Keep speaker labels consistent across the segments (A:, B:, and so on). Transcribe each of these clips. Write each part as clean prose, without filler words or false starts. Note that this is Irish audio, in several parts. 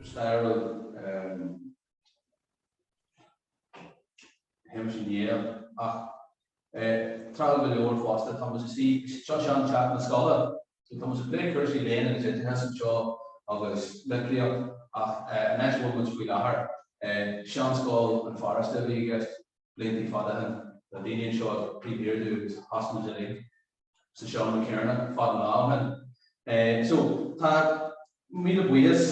A: Started Hamish and Néill. Travel the Lord Foster, Thomas to see Josh on chat in the Scoil. So Thomas a very cursory lane and it hasn't show of his literally next woman's we got her. Sean Scoil and Forrest we get plenty for that. The Indian shot pre-beer to his hospital today. So Sean McKiernan, Father Alman. So Míle Buíochas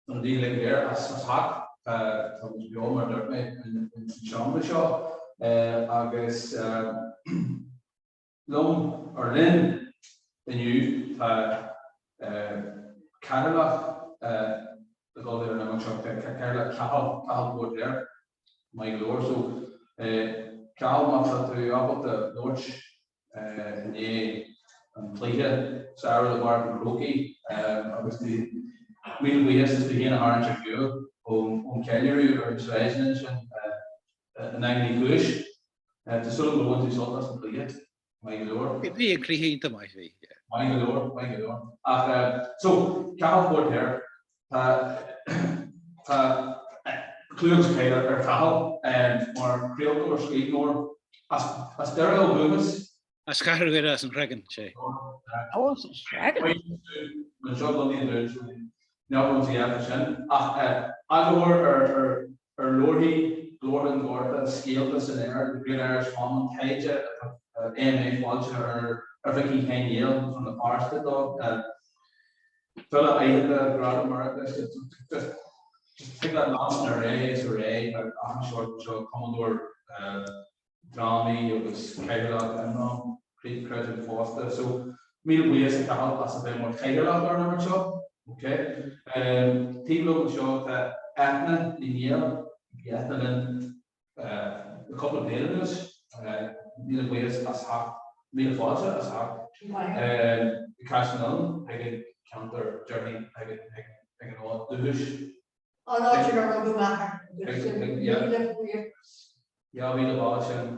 A: on the deal like there as hot. Thomas Bjorn or Dirtmate in Shéamuis show. Agus Lum or Lynn the new Agallamh the goal there I'm not sure Agallamh Cathal board there my lord so Cal macht to up the Lodge Néill and Féile Sarah the Mark and Rocky agus the Míle Buíochas is begin our interview on Kelly or his residence and Angry Bush to sort of go into salt and play it. My lord.
B: It'd be a create my fee.
A: My lord, my lord. So Cal board here. Clues Féile or Cal or Creole or Scoil or as Daryl Lewis.
B: A Scoil as and Regan, say.
C: Oh, Regan.
A: When John Lundy now comes the African. Agallamh or Lord and Gorda, Scale this in there, the Great Irish Common, Kaja, AMA Fudge, or Vicky Néill from the Forest dog. Philip, I had the Grad America, just take that last array, I'm sure Commodore Drami, it was Kaja, I don't know, Creek Credit Foster. So, Míle Buíochas to help us a bit more Kaja or number show. Okay. People will show that Etna in Néill. Etna a couple of days, Míle Buíochas as hot, Míle Fáilte as hot. The Castle I get counter journey, I get all the bush.
C: Oh, no, you don't know matter.
A: Yeah, Míle Fáilte and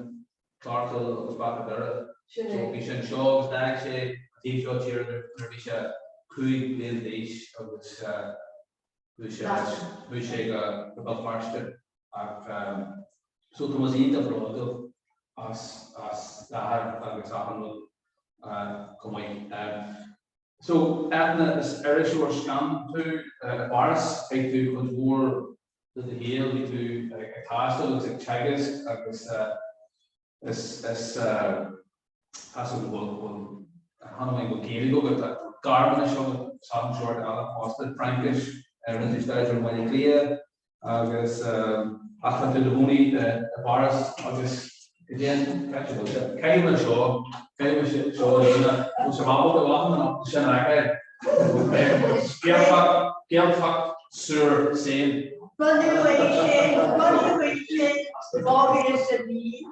A: Clarkville was back there. So we should show us actually a shot here, there is a Cúig Bliain D'aois agus Bush the Belfast. So there was either product as that agus happened coming. So Etna is Irish or scam to Paris, I do contour the Néill, we do a castle, it's like Chagas, agus this hasn't will handling with Katie go with that Garmin show some short posted Frankish everything started when you clear agus after the Honey the Paris agus again catch it came and show Samhraidh the one up the Shéamuis Gelfach Sir same
C: August and me.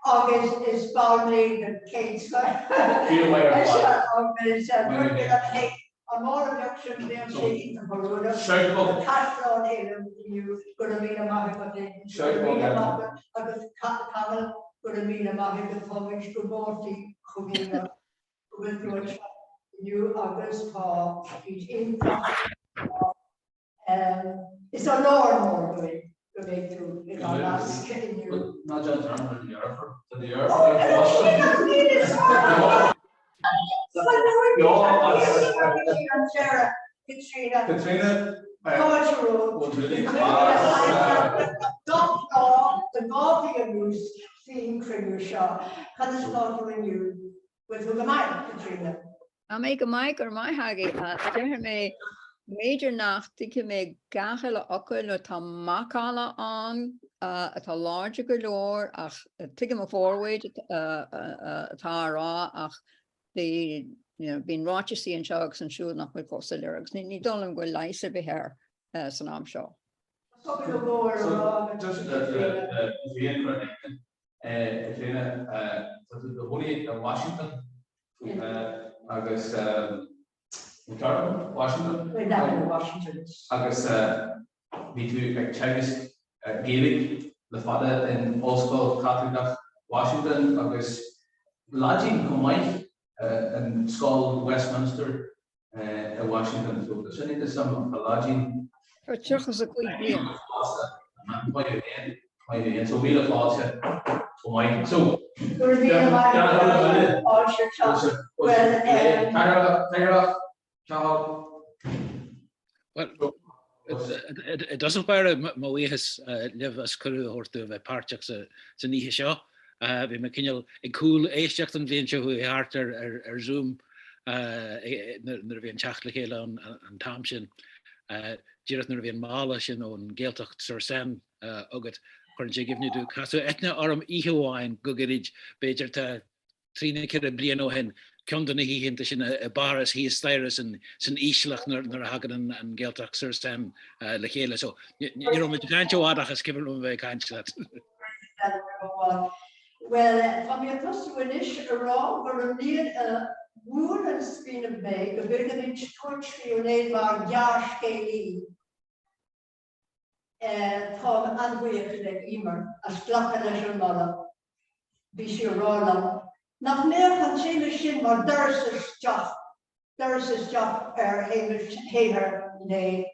C: August is probably the case. I'm all reduction there, shaking the Baruda. The cash flow here, you could have been a market, could have been a market, but Camel could have been a market for which could more see coming up with which you August for each in. It's a normal way. To make to not just
A: turn the earth to the earth. Katrina,
C: the golfing abuse seeing Kriggershaw, can this not when you with the mic, Katrina?
D: I make a mic or my haggy at Major nacht die me gachel okkel no ta makala on a larger galore ach tig him forward tara ach the being Rochester and Shogs and should not with cost lyrics ni don't go lice be here so I'm sure
A: just the Holy Washington August Washington. Agus we do like Chinese Gaelic, the father in Scoil Catholic Washington. Agus lodging come in Scoil Westminster in Washington. So there's only some lodging.
D: For chuchas a quick beer.
A: So we look lost at Mike. So
C: Well,
B: Well, it doesn't matter my way has live as crew or to the parchaks to nie show. We make a cool eisteach an venture who heart Zoom er vi chachlik hele an Tamsin. Direct er vi malashin on Gaeltacht sur sen uget. Currently give you do casu etna arm ihuain gugerij beter ta trine kere brieno hen. Kunde he hint sin a baras he styrus and sin islach nar hagen and Gaeltacht sur sen le hele. So you know met gancho adach has given we kanch
C: Well, van je kost we nish around waar een woorden spinnen bij, de burger niet torchioneerd maar jaarscheli. Van aanweer immer als klappen is een mannen. Bis je rollen. Nog meer van zijn maar daar is job heer nee.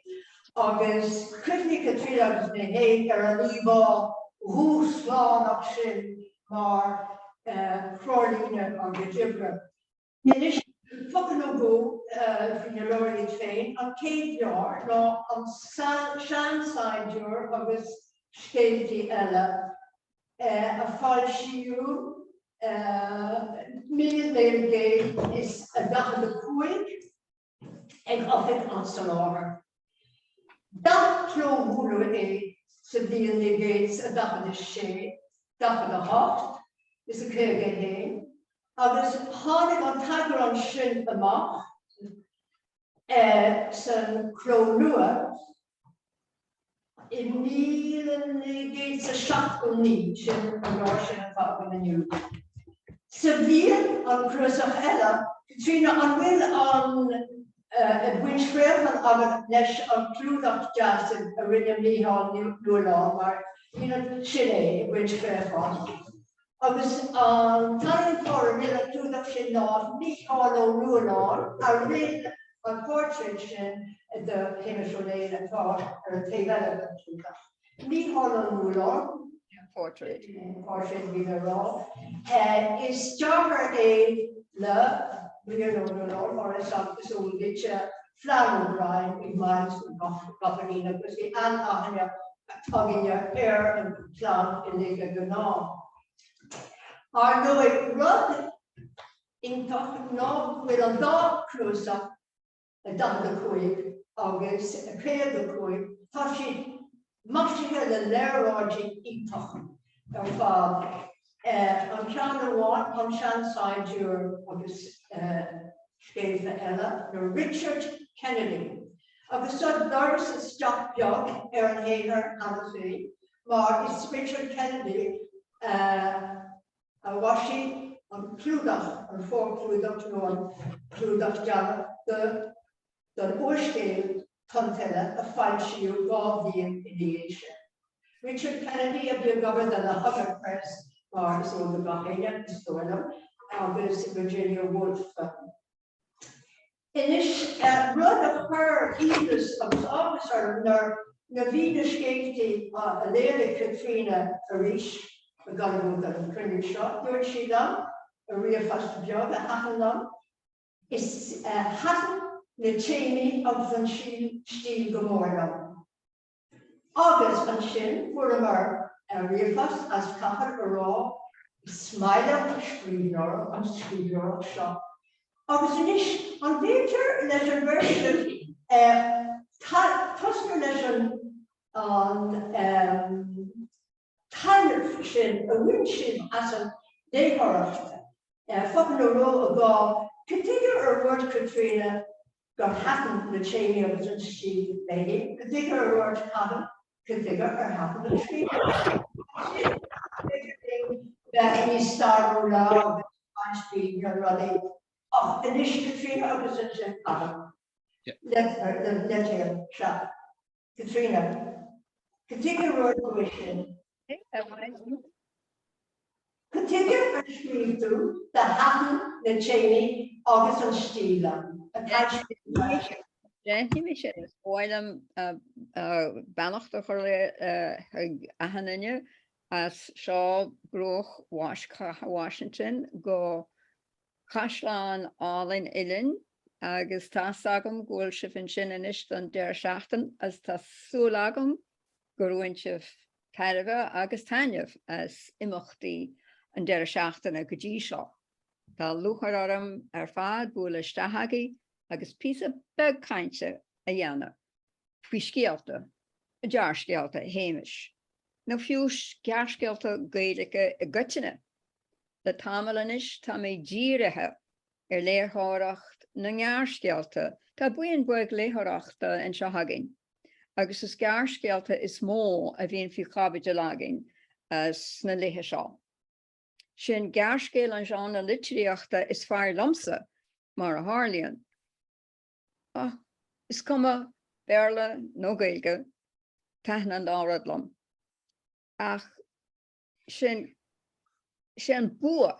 C: August kritieke tweede nee een lieve hoe slaan op zin. Maar Florine aan de Jibber. En is fucking go van je lorry train aan Cape Yard, nou aan Shanside Yard, of is Skelty Ella, a falschiu, middelgate is a dag de koeik, en of het aan Salaar. Dat klopt hoe ze die in de gates a dag de shade. Dat de hocht is de keuken heen. Agus hánig an tagar an sin amach san cronua in Néill géad sa seach go ní sin an rá sin an fa an aniu. Sa bhíon an crusach eile, trína an bhfuil an bhuinsfréil an agad leis an clúdach jasin a rinne míhán nualáin mar in Chile, which Fairfax. I was time for a little to the Shinod, me all Ruan, I read a portrait at the Hemisolane and thought, or Féile to that. Me all Ruan,
D: Portrait.
C: Portrait be the raw. Is Jogger a love, we don't know, or a song to so which flower bride in minds of Governina, because the Anna. Tugging your hair and plant in the gnaw. Or no, it run in talking no with a dog cruiser, a dog the quick, August, a pair the quick, touching much here the large in talking. Of on Channel 1, on Shanside, your August Scale Ella, the Richard Kennedy. Agus so Doris is Jack Young, Aaron Hager, Anna maar is Richard Kennedy, Washington, on Clúdach, on four Clúdach, no Clúdach Jana, the Urscale Contella, a falschiu, Gaudian ideation. Richard Kennedy of the governor than the Hugger Press, or so the Bahia, Scoil, August Virginia Woolf. In this run of her Edith of the officer, Navina Skate, Leila Katrina Arish, a gun with a printed shot, George Sheelam, a real fast job, a Hattenam, is Hatten, the Cheney of the Steel Gomorrah. August and Shin were a real fast as Kahar Raw, Smiler and Screenor and Screenor shot. August is on Peter letter version Tusker letter on Tannerfishin, a windshin as a day horror. Fucking a row ago, continue a word Katrina got happened the Cheney of the she lady, continue a word happened, continue or happened the tree. That he started out on speed, you're running. Oh, initially Katrina opposites in Adam. Let's hear shot. Katrina. Continue word question. Continue and scream through the Hatton, the Cheney, August and Stila.
D: mis is Scoil bannacht a hanine as Shaw Groch Washington go Cashlan Allin Ilin agus tá sagam ghfuil si fin sin inis don deir seachtain as tá súlagam goúin sih Caribh agus taineh as imachtaí an deir seachtain a go dtí seo. Tá luchar orm fad búla stahagaí agus písa beg cainte a dhéanamh faoi scialta, a dear scialta héimis. nó fiús gearscialta gaeilge a gutine. Le tamalanis tá mé díirithe léirtháireacht na ngearscialta, tá buin buig léithireachta an seo hagin. Agus is gearscialta is mó a bhíon fiú chabaide lagin as na léithe seo. Sin gearscéal an seán na litríochta is fearr lomsa mar a Harlíonn. Is cuma béarla nó gaeilge taithne an áradlam. Ach sin bua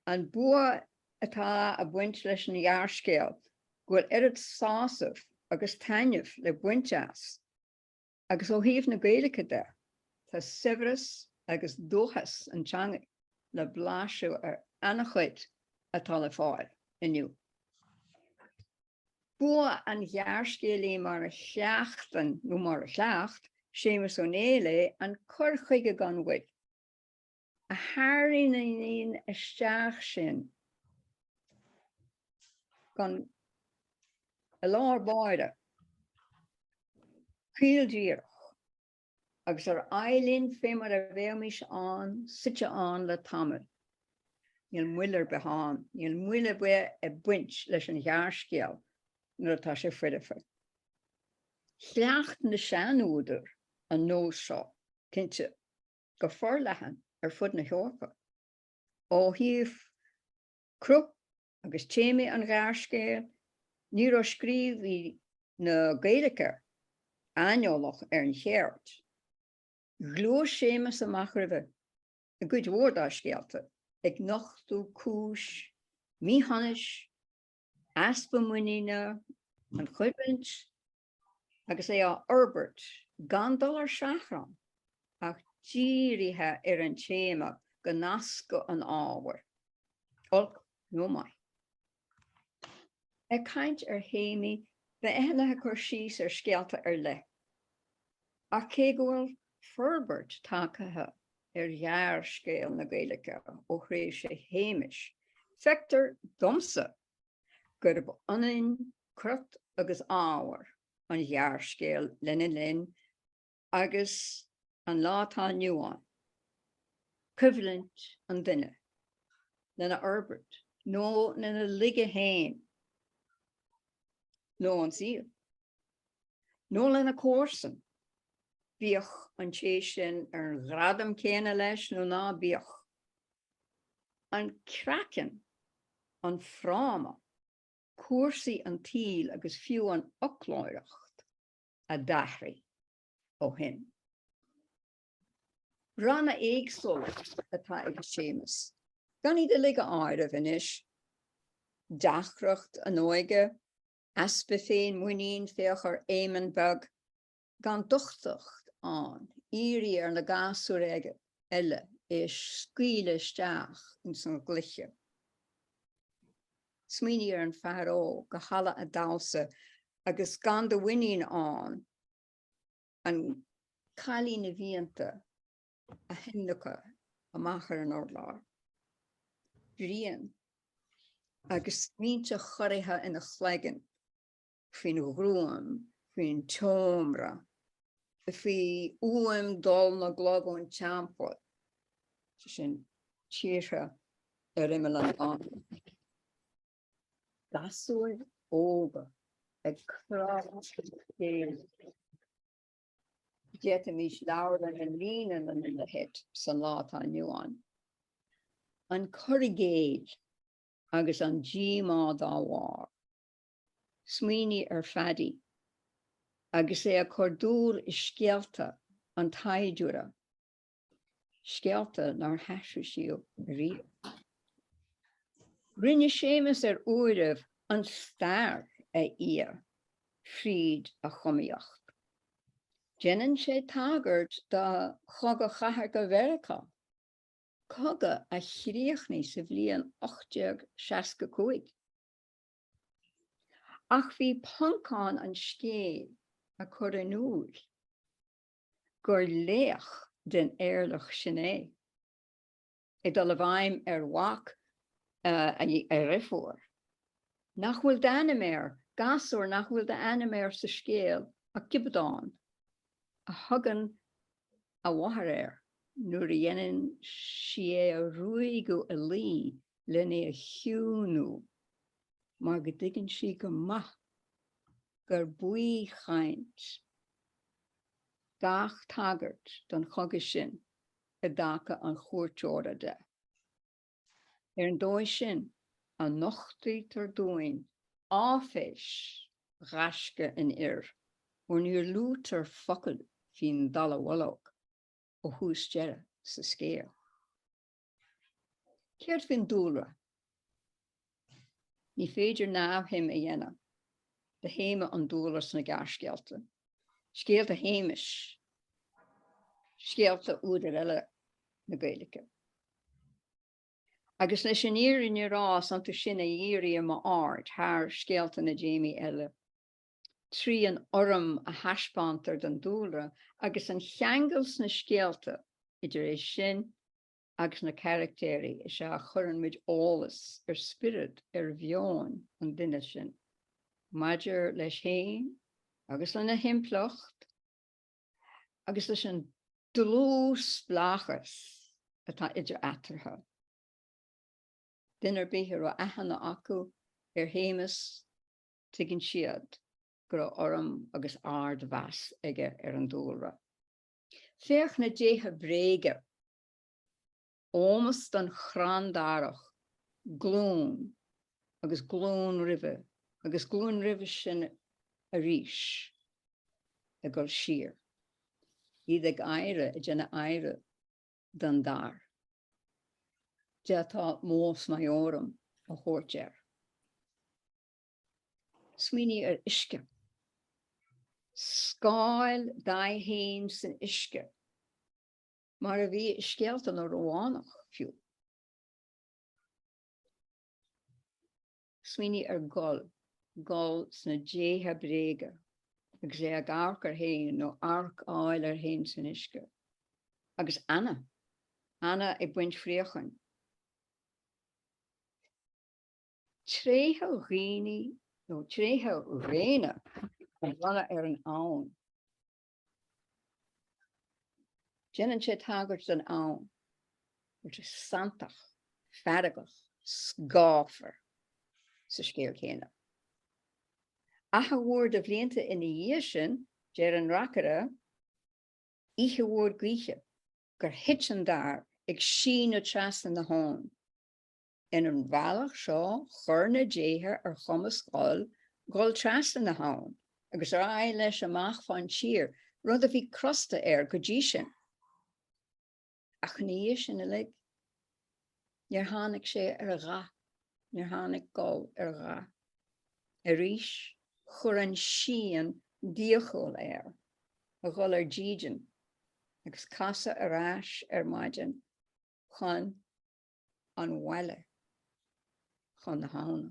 D: an bua atá a buint leis an gearscéal ghfuil irid sásamh agus taineh le buinteas agus ó thaobh na gaeilge de tá sibhras agus dúchas an teangaí le bláisiú ar annachchuid atá le fáil inniu. Bua an gearscéalaí mar a seachtain nó mar a seacht, Shéamuis ó Néill an cur chuige gan bhuid. A thairí na níon isteach sin gan a lár báide cíldíireach agus ar ailín fé mar a bhéimiis an site an le tamil. Níl muilir behan, níl muile bu a buint leis an gearscéal nuair atá sé fridife. Chleacht na seanúidir an nós seo cinnte go forleathan ar fud na heorpa. Ó thaobh crup agus téimi an gearscéal, ní raibh scríomh na gaeilge aineolach ar an chéart. Glúis Shéamuis amach roimh a gcuid mhór dá scéalta ag nachtú cúis, míhanis, aspa muíine, an chuibint, agus é á Herbert gan dul ar seachran ach díirithe ar an téama go nasca an ábhar. Olc nó mai. Ag caint ar héimi bheith eithne chuir síos ar scéalta ar le. Ach cé go bhfuil Herbert tácathe ar gearscéal na gaeilge ó thréimh sé héimis. Feictar domsa gur ionainn crut agus ábhar an gearscéal linn agus an látá nuáin. Cuimhlint an duine lena Herbert nó lena lige héin nó an síl. nó lena cóirsan. Bíoch an tééis sin ar ghradam céine leis nó ná bíoch. An cracan an phráma cuasaí an tíl agus fiú an ocláireacht a daithrí ó hin. Ranna éagsúla atá ag Shéamuis. Gan iad lige áireamh inis, dachreacht an óige, aspa féin muín féoch ar éimean bag, gan dochtacht an, íri ar na gasú aige eile is scuile isteach in san gluiche. Smaoiní ar an fearró go chala a dása agus gan do winnín an cailí na bhíonta a hinnacha amachar an orlár. Bhríon agus smínte choirithe ina chleigean faoin ghruam, faoin tómra, faoi uaim dul na glógán teampáil sin tíre ar imime an. Gasúil óga ag cráil Dieta mis laurlan an línan an le het san látá nuáin. An corrigéid agus an ddíá dáhhar. Smaoiní ar fadí agus é a cordúil is scealta an taidiúra. Scealta nar heisú siú rí. Rinne Shéamuis ar uireamh an star a ia, fríd a chomíocht. Jennen sé tagart da chogga chahar go Verica. Cogga a chríochni sa bblion 865. Ach bhí pancán an scéal a chur an úl, gur léach den airlach sinné. I dul a bhaim wach a rifuair. Nach bhfuil de animéir, gasúir nach bhfuil de animéir sa scéal a gibbedáin, a thugan a wathair, nuair a dhéanann si a ruigú a lí lena a hiúnú, mar go dtuigeann si go maith gur buí chaint gach tagart don chogga sin a dacha an chuairteoire de. An dóis sin an nochtaí tar dúin áféis ghasca in ir, or níor lútar focail fin dala walog o hús deire sa scéal. Céirt fin dúlra. Ní féidir náb him a dhéanam, de héime an dúlas na garscealta. Scéalta héimis, scéalta údar eile na Gaeilge. Agus leis an iarú ní rás an tu sin a dhéirí am ard, thar scéalta na Jamie eile. Trí an orm a haspántar den dúlra, agus an cheangals na scéalta idir é sin agus na charactéri is a churann muid ólas spirit bheoin an duine sin. Maidir leis héin, agus lena himplacht, agus leis an dlús blachas atá idir atartha. Dinner bíhir o ahanna acu héimis tuigeann siad gur orm agus ard vas ige an dúlra. Féach na déthe bréige, ómas don chrandarach, glún agus glún rive sin a ríis a gur sir. Iad ag aire a dhéanna aire don dar. Déatá mós maiorum a chóirtear. Sweeney iske. Scoil dai héin san iske. Mar a bhí scealta na róánach fiú. Sweeney gol sna déthe bréige, agus é ag arcar héin nó arc áil héin san iske. Agus Anna ag buint fríochan. Tréthe ghini, no tréthe réine an bhana an ann. Jeanann sé tagart an ann, which is santach, faragach, sgáfar sa scéal chéine. Acha word a bhlianta ina dhiaidh sin, deir an racara, ihe word gríche, gur hit an dar ag sin o trasna na hán. In an bhealach seo chur na déthe ar chuma Scoil gol trasna na hán, agus ai leis amach fan tír, rud a bhí crosta go dtí sin. Ach ní sin a lig, níor tháinig sé ar a gha, níor tháinig gol ar a gha. A ríis chur an sían díochol a gol ar ddíidean, agus casa arás ar maidin chun an bhaile chun na hána.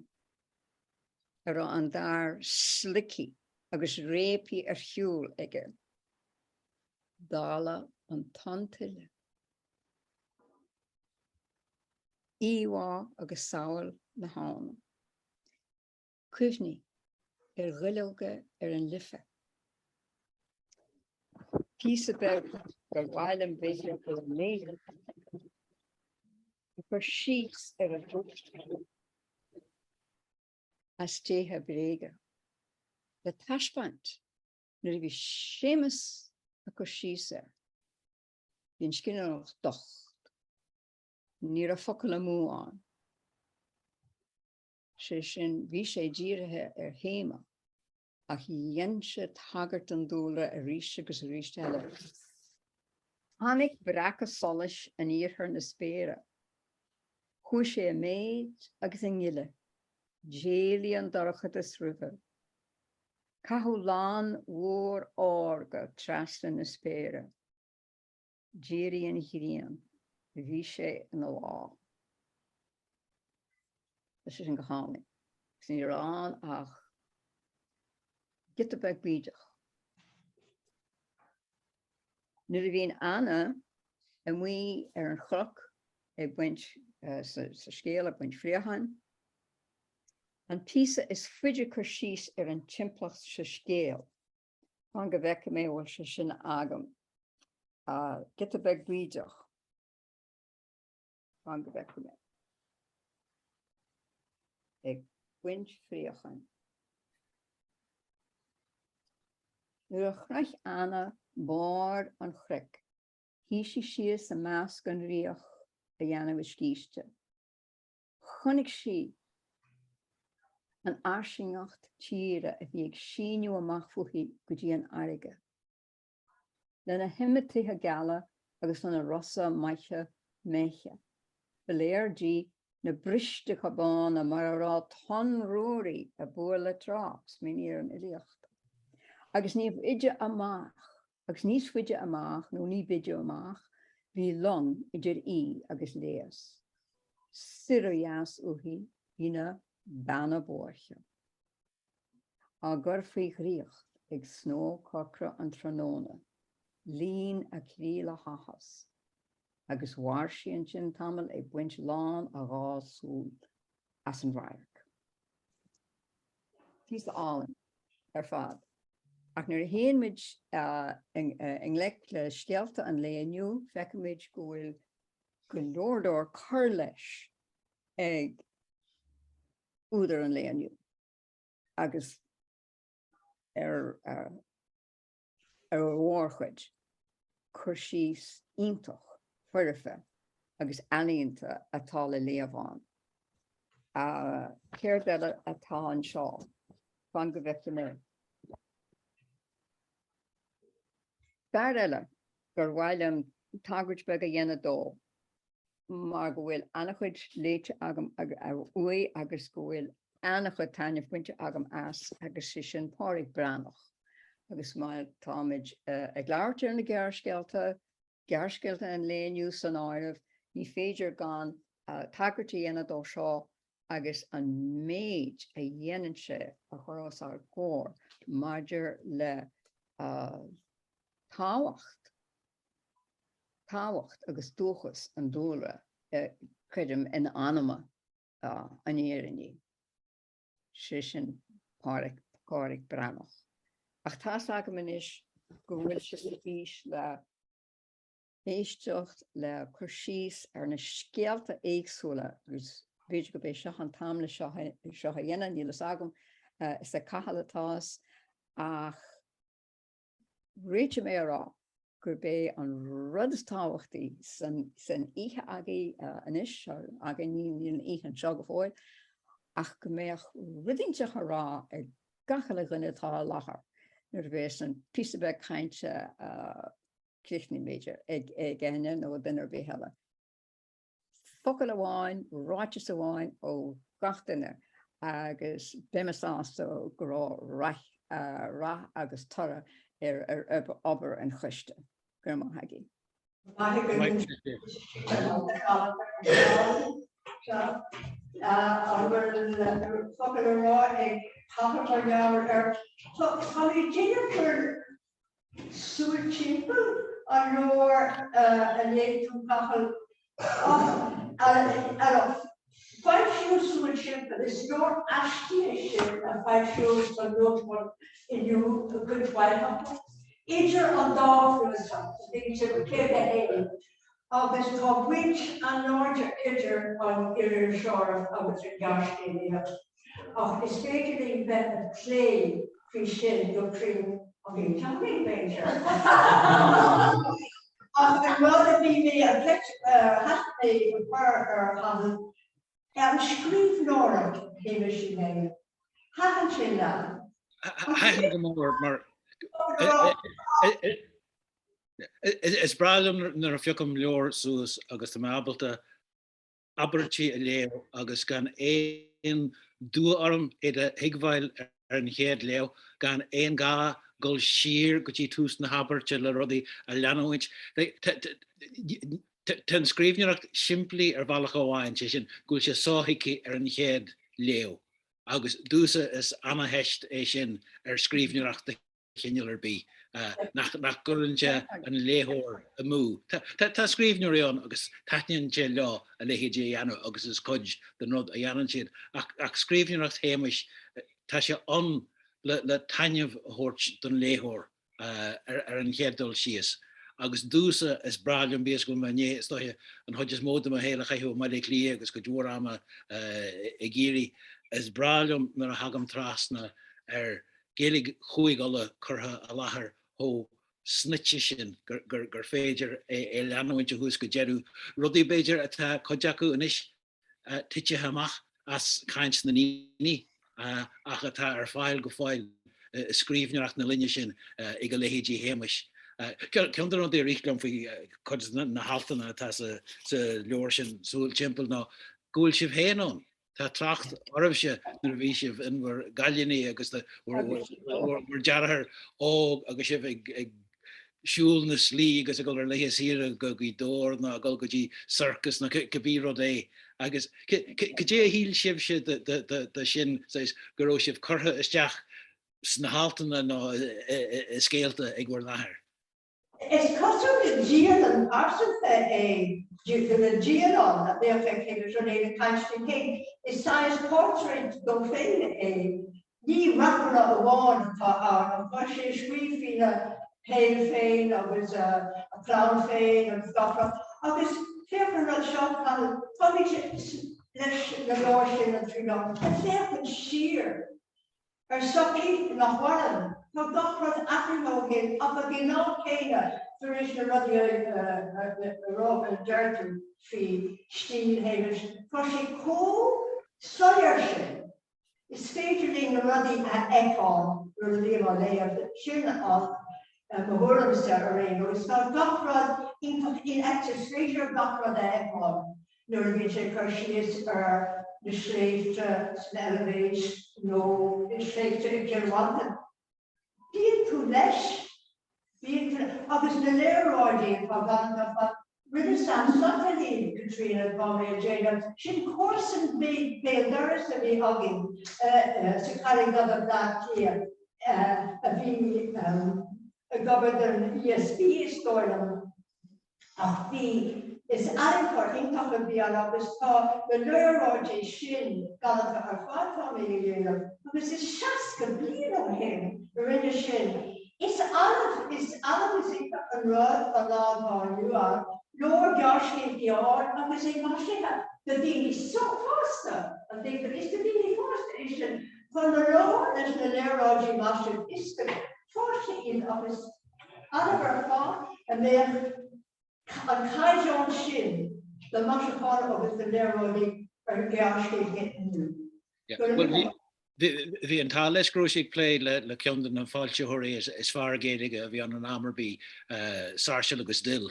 D: Ar an dar slicky agus répi ar hiúl ige. Dála an tantiile. Iwa agus saoil na hána. Cuimhní ar ghilóga ar an lifa. Písa beg gur bhailim bhéidir go Néill. Gur síos ar an dúcht. As téthe bréige. Le taispant, nuair bhí Shéamuis a gur síos bhín scineál docht. Níor a focail amúán. Sé sin bhí sé dírithe ar héime, ach dhéanse tagart an dúlra a ríis agus a ríis eile. Tháinig braca solis an íorthar na spéire. Chúis sé a méid agus an gile. Jélian dorchad is river. Cahulan war orga trastan na spera. Jerian hirian. Vishe in the law. This is in Gahani. Sien hier aan, ach. Get the back beach. Nu er weer Anna, en we een grok, ik wens ze scheel, ik wens vreehan. En Pisa is fridge precies een chimplach scheel. Van gewek mee was ze zijn agam. Get the back beach. Van gewek mee. Ik wens vreehan. Nu graag Anna. Bord an chrek. Hishi sies a mask an riach a jana wiskiste. Chunnig si an arsingacht tire a vi ag sinu amach fuhi gudi an arige. Then a himmetri ha gala agus an a rossa maicha mecha. Beleir di na briste cabán a marará ton rory a boerle traps minir an iliacht. Agus nif idja amach. Agus nís fuide amach, nó ní bideo amach, hí long idir agus léas. Sirias uhi, hína banna borcha. A gur faoich riocht ag snó cocra an tróna, lín a críla hachas, agus warsi an sin tamil ag buint lán a rá súl as an bhairc. Tís allen fad. Ach nuair héan mid in lec le stealta an léaniu, feice mid go bhfuil go leordóir chur leis ag údar an léaniu. Agus bhórchuid chur síos iontoch fuirfe agus aíonnta atá le léamháin. Céir deile atá an seo fan go bheith mé. Barella, gur bhhailm tágurt beg a dhéana dó, mar go bhfuil annachchuid léite agam ui agus go bhfuil annachchuid taine fuinte agam as agus sin páric branach. Agus má táid ag leirte ar na gearsceilta an léaniu san áirimh, ní féidir gan tágurtaí dhéana dó seo agus an méid a dhéanaan sé a chorás ar cór, maidir le táhacht agus dúchas an dúra chuidim in anama an éirí. Sé sin páric branach. Ach tá agam inis go bhfuil sé fís le éisteocht le chuirsíos ar na scéalta éagsúla agus beidir go bé seo an tamla seo a dhéanaan nílas agam is a cahalatás ach réite mé rá gur bé an rud táhachtaí san ihe agaí anis aga ní ihe an seo go fóil ach go méach rudínteach rá ag gachala gunnetá lachar nuair bheits an písabeh cainte clicní méidir ag gine nó dunar bé heile. Focail amháin, ráitis amháin ó gachtainine agus bemesáasta go rá agus tora obair an chuiste. Grandma Haggy.
C: Is your astiation and five shows on notable in you a good while. Eager on dog for the sun, to keep the hail of this top which and larger eager on the shore of the gas area. Of especially when clay fish in your cream of the jumping danger. Of the world be the has a per screef Nora, Hamish name. Haven't you now?
B: Is bradam nar a fiocam leor suas agus tá mábalta abertí a leo agus gan éon dúarm iad higmhail an chéad leo gan éon gá gol sir gotí tús na haberte le rudi a leanhaint. Ten scríbneach siimplí bhealach óháin sin gúil sé sóhiici an chéad leo. Agus dúsa is anna heist é sin scríbneach de chinnear bí. Nach gurintse an léthór a mú. Tá scríbneúíon agus taithníonn sé leo a léhéidé anú agus is codj den rud a dhéanann siad. Ach scríbneach Shéamuis tá sé an le tainmh hort don léthór an chéaddul síos. Agus dúsa is bralam bíos go mané stoithe an hodjas móda a héile chaithú mar lí agus go dúrama i géirí is bralam mar a hagam trasna gélig chuig alle chutha a láthair ó snitse sin gur féidir é leanhainte hús go jeú rudí béidir atá codeacu inis tiite haach as caint na níní ach atá fáil go fáil scríbneach na linne sin i go léhéidí Shéamuis. Ceantar an dé rílam faoi na haltainna tá sa leor sin súil timppel ná gúil sibh héanán. Tá tracht ormse nar bhí sibh inhar galliní agus mar dearthar óg agus sibh ag siúil na slí agus a go ar leihe sire go í dór na go gotí circus na gobíró é. Agus dé híl sibh se de sin goró sibh chutha isteach sna haltainna nó scéalta ag bhfuir láthair.
C: It's custom to Gian and Arson due to the Gian on that they affect him as related constant king. His size portrait go Féile Ní rapping of the one for our Scoil Féile was a clown Féile and stuff. Agus Féile not shop panel probably the Lordship and three dollars. Féile sheer. Sucky nach warren. No doctor African up again no Kenya. There is the Robin Dirty fee Steel Havens. For she cool Sawyershin. It's featuring the ruddy Econ, relieve on lay of the chin of Mahoram Sarah. It's not doctor in active stranger doctor the Econ. No, she is the slave to elevate, no, the slave to German. Being too less, being obviously the layer ordeal for Van really sounds something Katrina Bombay Jada. She course and be there is to be hugging Secretary of that here. A governor ESP story of the is anchor in top of the Arabis talk, the neurology shin, Galata or family, because it's just complete on him, the ring shin. It's Aleph is a rod, a log, or you are, Lord Joshua, the or, and we say, Moshe, the thing is so faster, I think that it's the thing faster. From the Lord, there's the neurology master, it's the 40 in office, Oliver Farm, and then an Kaijon Shin, the Mashapana of the Neroni, or Gashki getting
B: new. The entire Groshik play le Kyundan and Falchihori is far gating of Yan and Amerby, Sarshalagus Dill,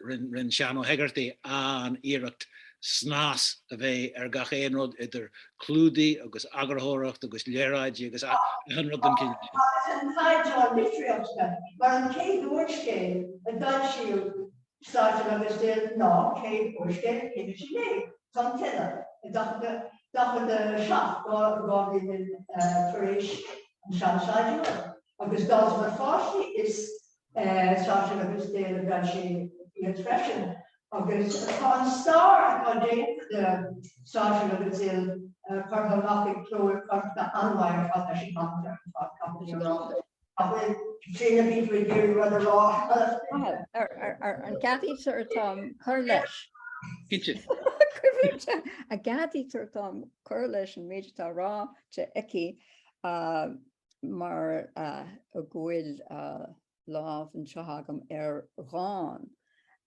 B: Rin Shano Hegarty, and Erect Snas of a Ergachainrod, either Cludy, August Agarhorach, August Leraji, August 100 King.
C: And Kaijon Mitriopska, but on Kate Dorchke, a Dutch shield. Started on the still no, Kate Bushgate, Kimchi, some teller, the shop, God in Farish and Shamside. August Dawson of Farsi is started on the still and Dutchy expression. August upon star, on day the started of the still, Carbonopic Chloe, the unwire, what she comes Katrina people do rather raw.
D: And Kathy sort of Curlish. A Kathy sort of Curlish and Major Raw to Eki Mar a Gwil Love and Shahagam Ron.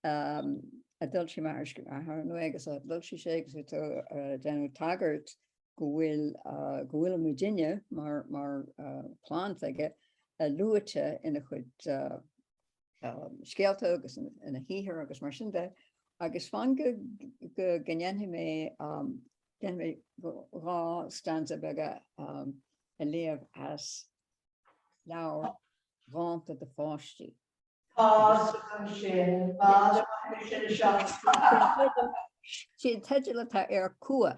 D: A Dulce Marsh, her Nuegas, a Dulce Shakes with a General Taggart, Gwil Virginia, Mar plant, I get. A luacha in a chud scéalta agus in a híthar agus mar sin de agus fan go gannne me rá stanza bega a léamh as leabhar ránta de fáistí. Si teidir le ar cua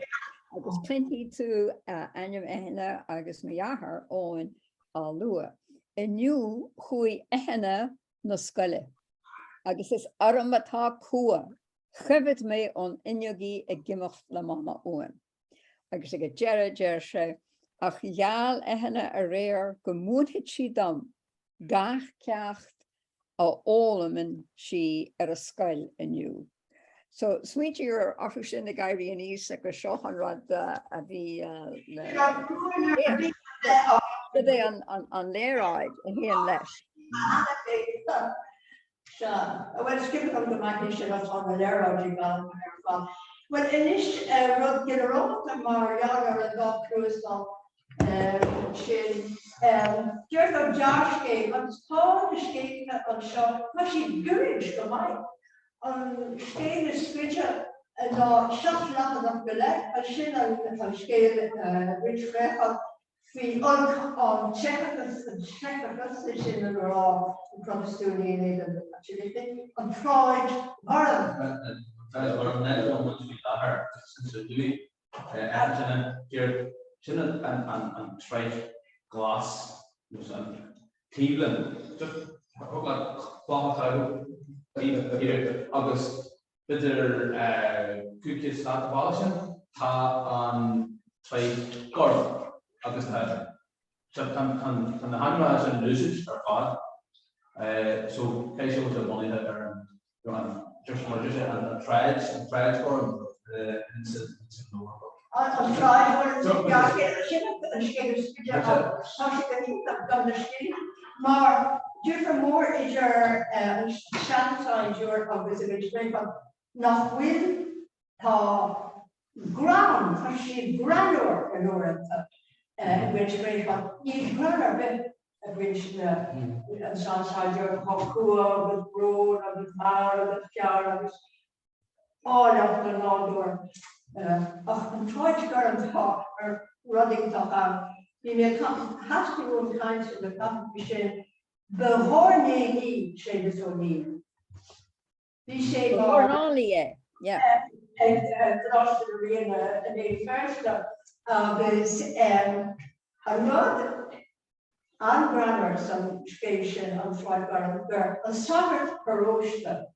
D: agus plenty tú aim éhanana agus meahar óin á lua. Iniu chuí éhanana na Scoile. Agus is armatá cua. Chufid mé an inneogaí ag gimocht le mama óin. Agus ag deire sé ach gheall éhanana a réir go múnthid si dom gach ceacht á ólamin si ar a Scoil iniu. So sweet your offer sin the guy in East like a show on rod the on their ride and he and less.
C: Well, skip on the magician on the Lero. Well, Inish wrote get a roll to Mariana and Dog Cruise on Jeff of Josh game on Paul the skate on shot, but she gurish the mic. On scale is scripture and shot lot of the leg, a shin on scale, which record fee on check in the raw from the studio actually on Freud Ireland.
A: And trade glass, Cleveland, just August bitter cookies not abolishing on trade garden. August can the handbag and usage are odd. So Casey was the money that are just and trades garden
C: I'm trying maar different more is your shanty your obviously not will ground she granular in order which way from each granular bit which and sunshine your cocoa with broad and with mar with jar all of the door. I'm trying to go and talk or running to you may come has to run kinds of the competition. The horny shade is only the shade
D: only yeah.
C: And the arena and the first is another and grammar some station on flight where a summer paroshta.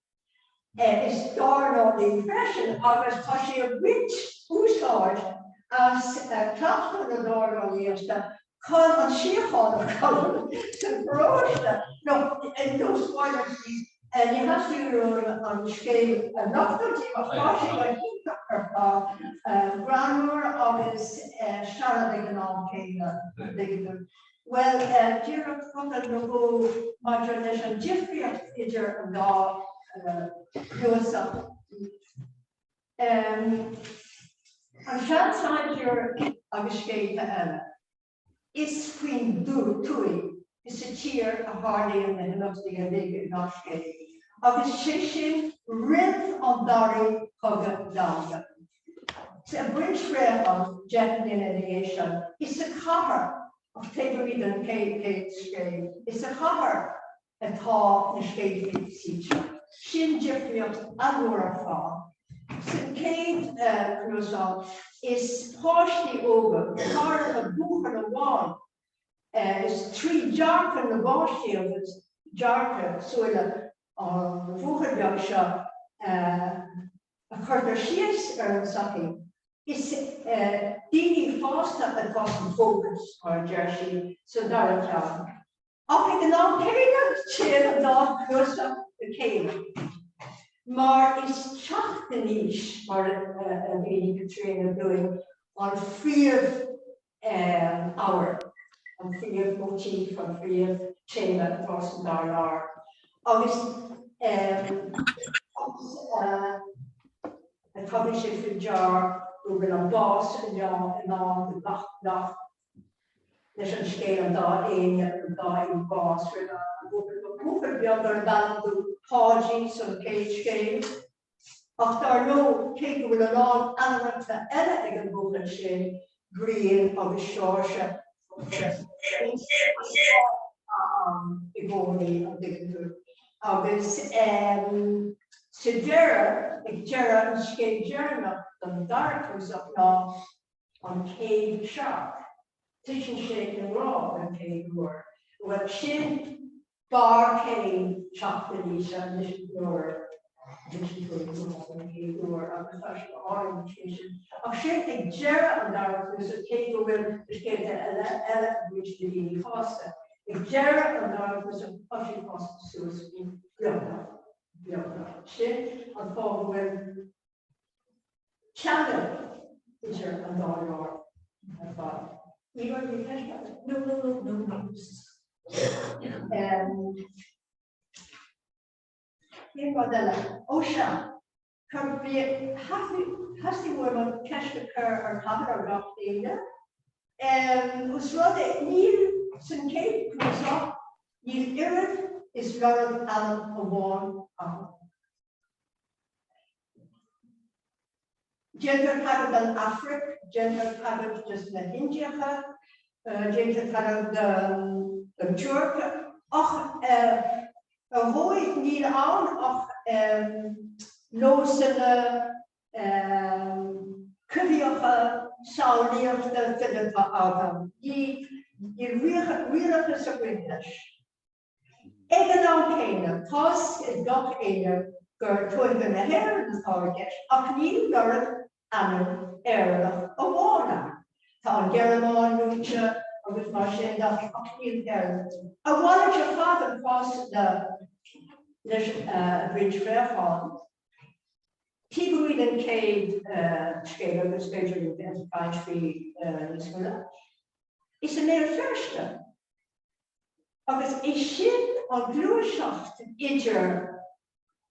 C: Is darn on the impression of as touchy a rich who's large as a class on the door on the instant, call on sheer on the color to broach no, and those spoilers, and you have to run on scale enough to of course, grammar of his Charlotte and well, during the whole modulation, Jeffrey Idger and all. Yourself. And outside your Agashke is queen Tui, is a cheer, a hardy, and not the big Nashke. Agashation, Rith on Dari, Koga Danga. It's a bridge rail of jet delineation. It's a cover of Taburid and Kate Skate. It's a cover at all the Skate teacher. Shin Jeffrey of Agora Farm. St. Kate Cruzon is partially over, part of a book and a wall. Is 3 jark and the washi of its jark, so on the Vucher Junction, a quarter shears or something. It's dealing faster and costing focus or jersey, so that I can now carry that chair of dog closer. The cave. Maar is chat the niche, maar die Katrina doing on free of hour, on free of motif, on free of chamber, person dollar. August a publishing for jar, over a boss, and on the knock. There's a scale of that in boss with a book the other than the Haji, some cage game. After no take with a long animal to edit a book and shade green of the shore. Igoni of the Sejera, Jera and Skate Jerna, the dark was up now on Cave Shark, Titian Shake and Raw and Cave War. What Shin Bar Cave Chocolate and this door. Or a professional orientation. Of shape a Jera and dark was a cave will escape the which the being costa. If Jera and dark was a pushing cost to suicide, shit and fall when channel is your and dark. I thought, you want to be no. In Guadalajara, Osha, can be has the woman catch the car or have it or not data. Was rather Néill Sinclair was up, Néill Irid is rather Alan of one. Gender pattern than Africa, gender pattern just in India, gender pattern the Turk, Ahoy Néill aan of Loosene Kuvioche Sauliefde Philippa Adam. Die really is a British. Agallamh Kane, Toss is got a girl to the hair in the target. A Néill girl and Erla a water. Tom Geramon Lucha. With my shade of Néill girl. I wanted your father cross the bridge Fairhall. People in Cave Scale was scheduled in Pine Tree Scoil. It's a mere first. Because a ship on Glueshaft Iger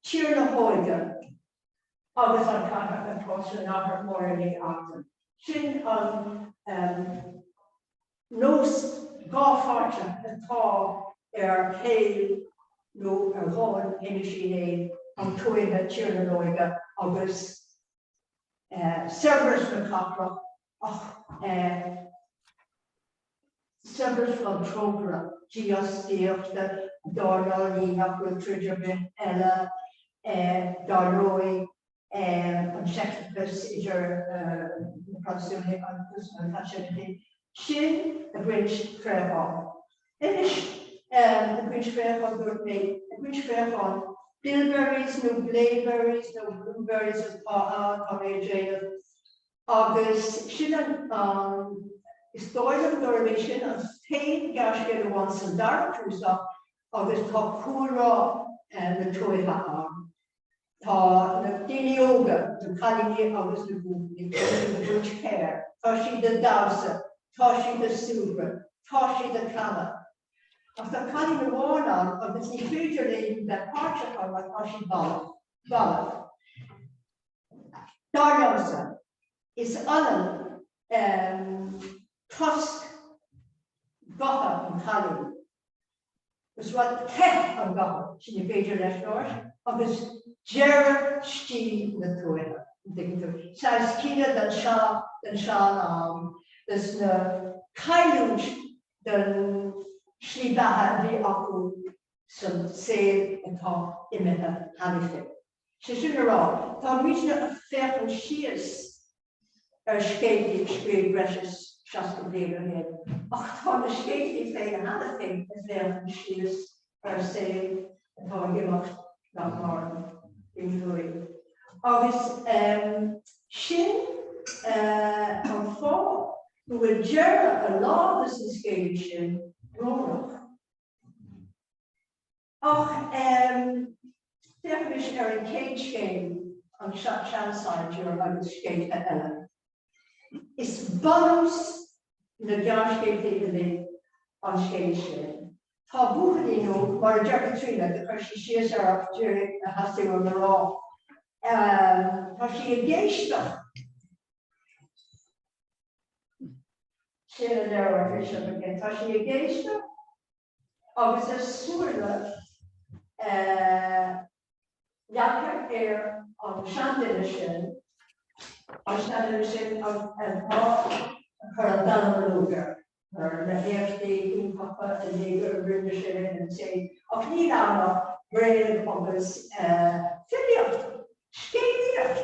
C: Cheerna Hoiger. Always on contact across another morning after. Shin on no Garfarcha at all, Féile, no Hall, Hennessy, on Toyga, Chiranoiga, August, Cerberus Macacra, Cerberus from Trogra, Gios Deofta, Darnall, Yapul Tridgerman, Ella, Darnoy, and Shekipus, Iger, approximately on Shin, the Bridge Fairhall. Finish the Bridge Fairhall group made the Bridge Fairhall. Bilberries, no blaeberries, no blueberries, and August, Shin historical derivation of Féile Gashgate once and dark Trusa, August Topura and the Toiha. The Dinioga, the Kalini, August the Bridge Care, Toshi the Dowsa. Toshi the Silver, Toshi the Kala. After cutting the wall on of the future lady that parts of her Toshi Bala. Darnosa is Alan Tusk Gotha and Kali. Was what Tech of Gotha, she major left north of his Gerard Steve the Toiler. Saskina than Shah. There's no Kailuj, the Shlibaha, the Aku, some say and talk imita Halifax. She should around. Tom reaching a fair and shears, skating, straight brushes, just to be ahead. Tom the skating play another thing, a fair and shears, say, and Tom give up that morning in Fury. August Shin on 4. Who will Gerard a law this inscription, Roanoke. Definition in cage game on Shanside during the skate at Ellen. It's bonus the Josh gave on skate. Tabuhino, or Jackatrina, the first shears are up during the Hasti on the law. She engaged them. Sheila there Bishop again. She engaged them. I was a Scoil, Yaker Air on Shantin of her Agallamh her na hefty in Papa and Neill British and say of Néill brain office Féile Scoil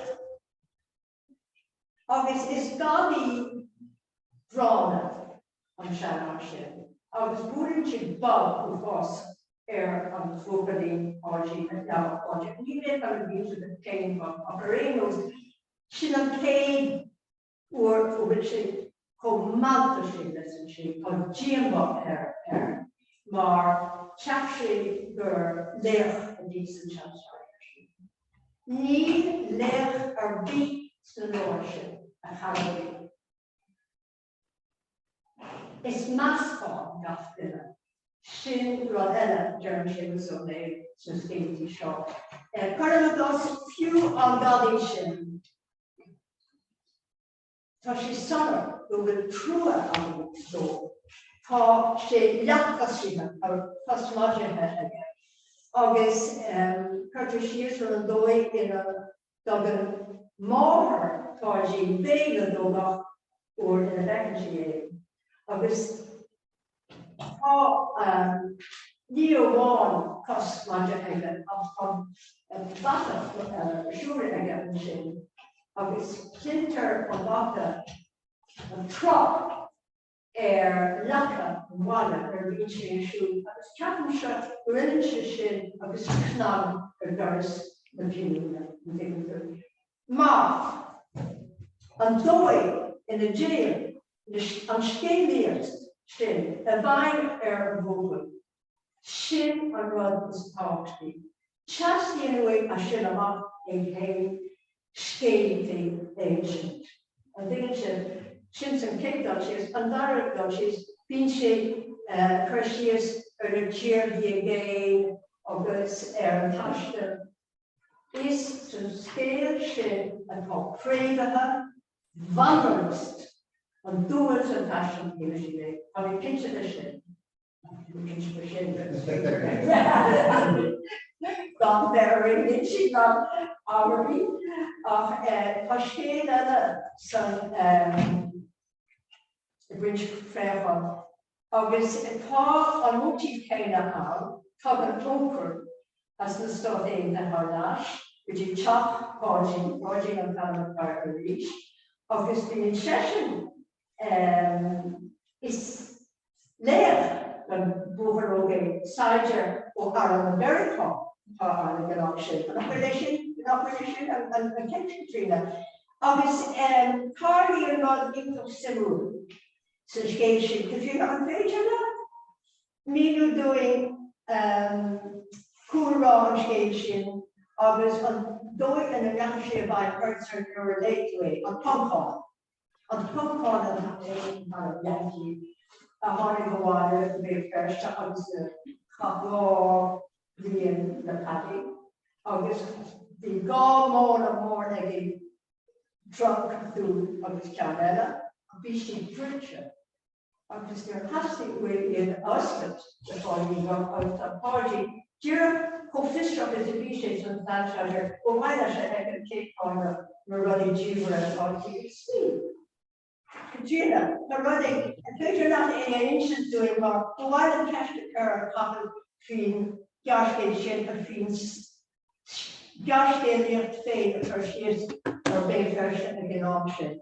C: August is Gandhi drawn on Shéamuis August Burin Bob who was on Flopedy or she and now project even on the views of the came of Operanos she not paid or which she kom malta listen she kon Jimbo maar chapshe gur leer a decent chance Ní leer bí solution a Halloween. Is mascot gaftina. Sin rodella during she was on the sustainability shop. Coronados few on Galatian. So she saw who will true on the store. For she left us her first lodging again. August Curtis years from the doy in a Dublin more for she Féile dog or in a vacancy. August Neo one cost lodging again from Bata sure again. August Clinter on Bata and Trot Laka Walla reaching issue of Captain Shot relationship of his Knab Doris Virginia. Mark and Doy in the jail on Shéamuis Shin a vine woven Shin and Rod was poverty. Chastity anyway a Shinama a scaly ancient. I think it's Simpson Cape Duchess and Direct Duchess, Vinci, Precious, or Cheer the again, of this Tashton, is to scale shin and call Freda, Wanderlust, and doers and passion usually. I mean, picture the shin. Picture the shin. Gone there, she got Armory of Pashkela, some. The bridge fair August Paul on motif Kaina how, Tug Poker as the stuff in the Harlash, which is chop, Gorging and Palmer Reach. August the session is there when Boveroge, Sider, or Aran America are the option, operation and Katrina. August Carly and God into Samhraidh. So if you're on page or not, me doing cool raw education, I was on doing an analogy by person who relate to it on Pumpcon. On Pumpcon and Yankee, a honey water, the very first, I was the couple the patty. August the gall more like a drunk through August Canada, a beachy preacher. Because there has to be in Oscott before you go out of party. During co-fisher is a beach and that treasure, but why does I can take on the running Jew and party sleep? Katrina, the running, and you're not in ancient doing more, but why don't catch the car couple between Josh Shin and Fiends Josh Féile Féile the first years or Bay version again option.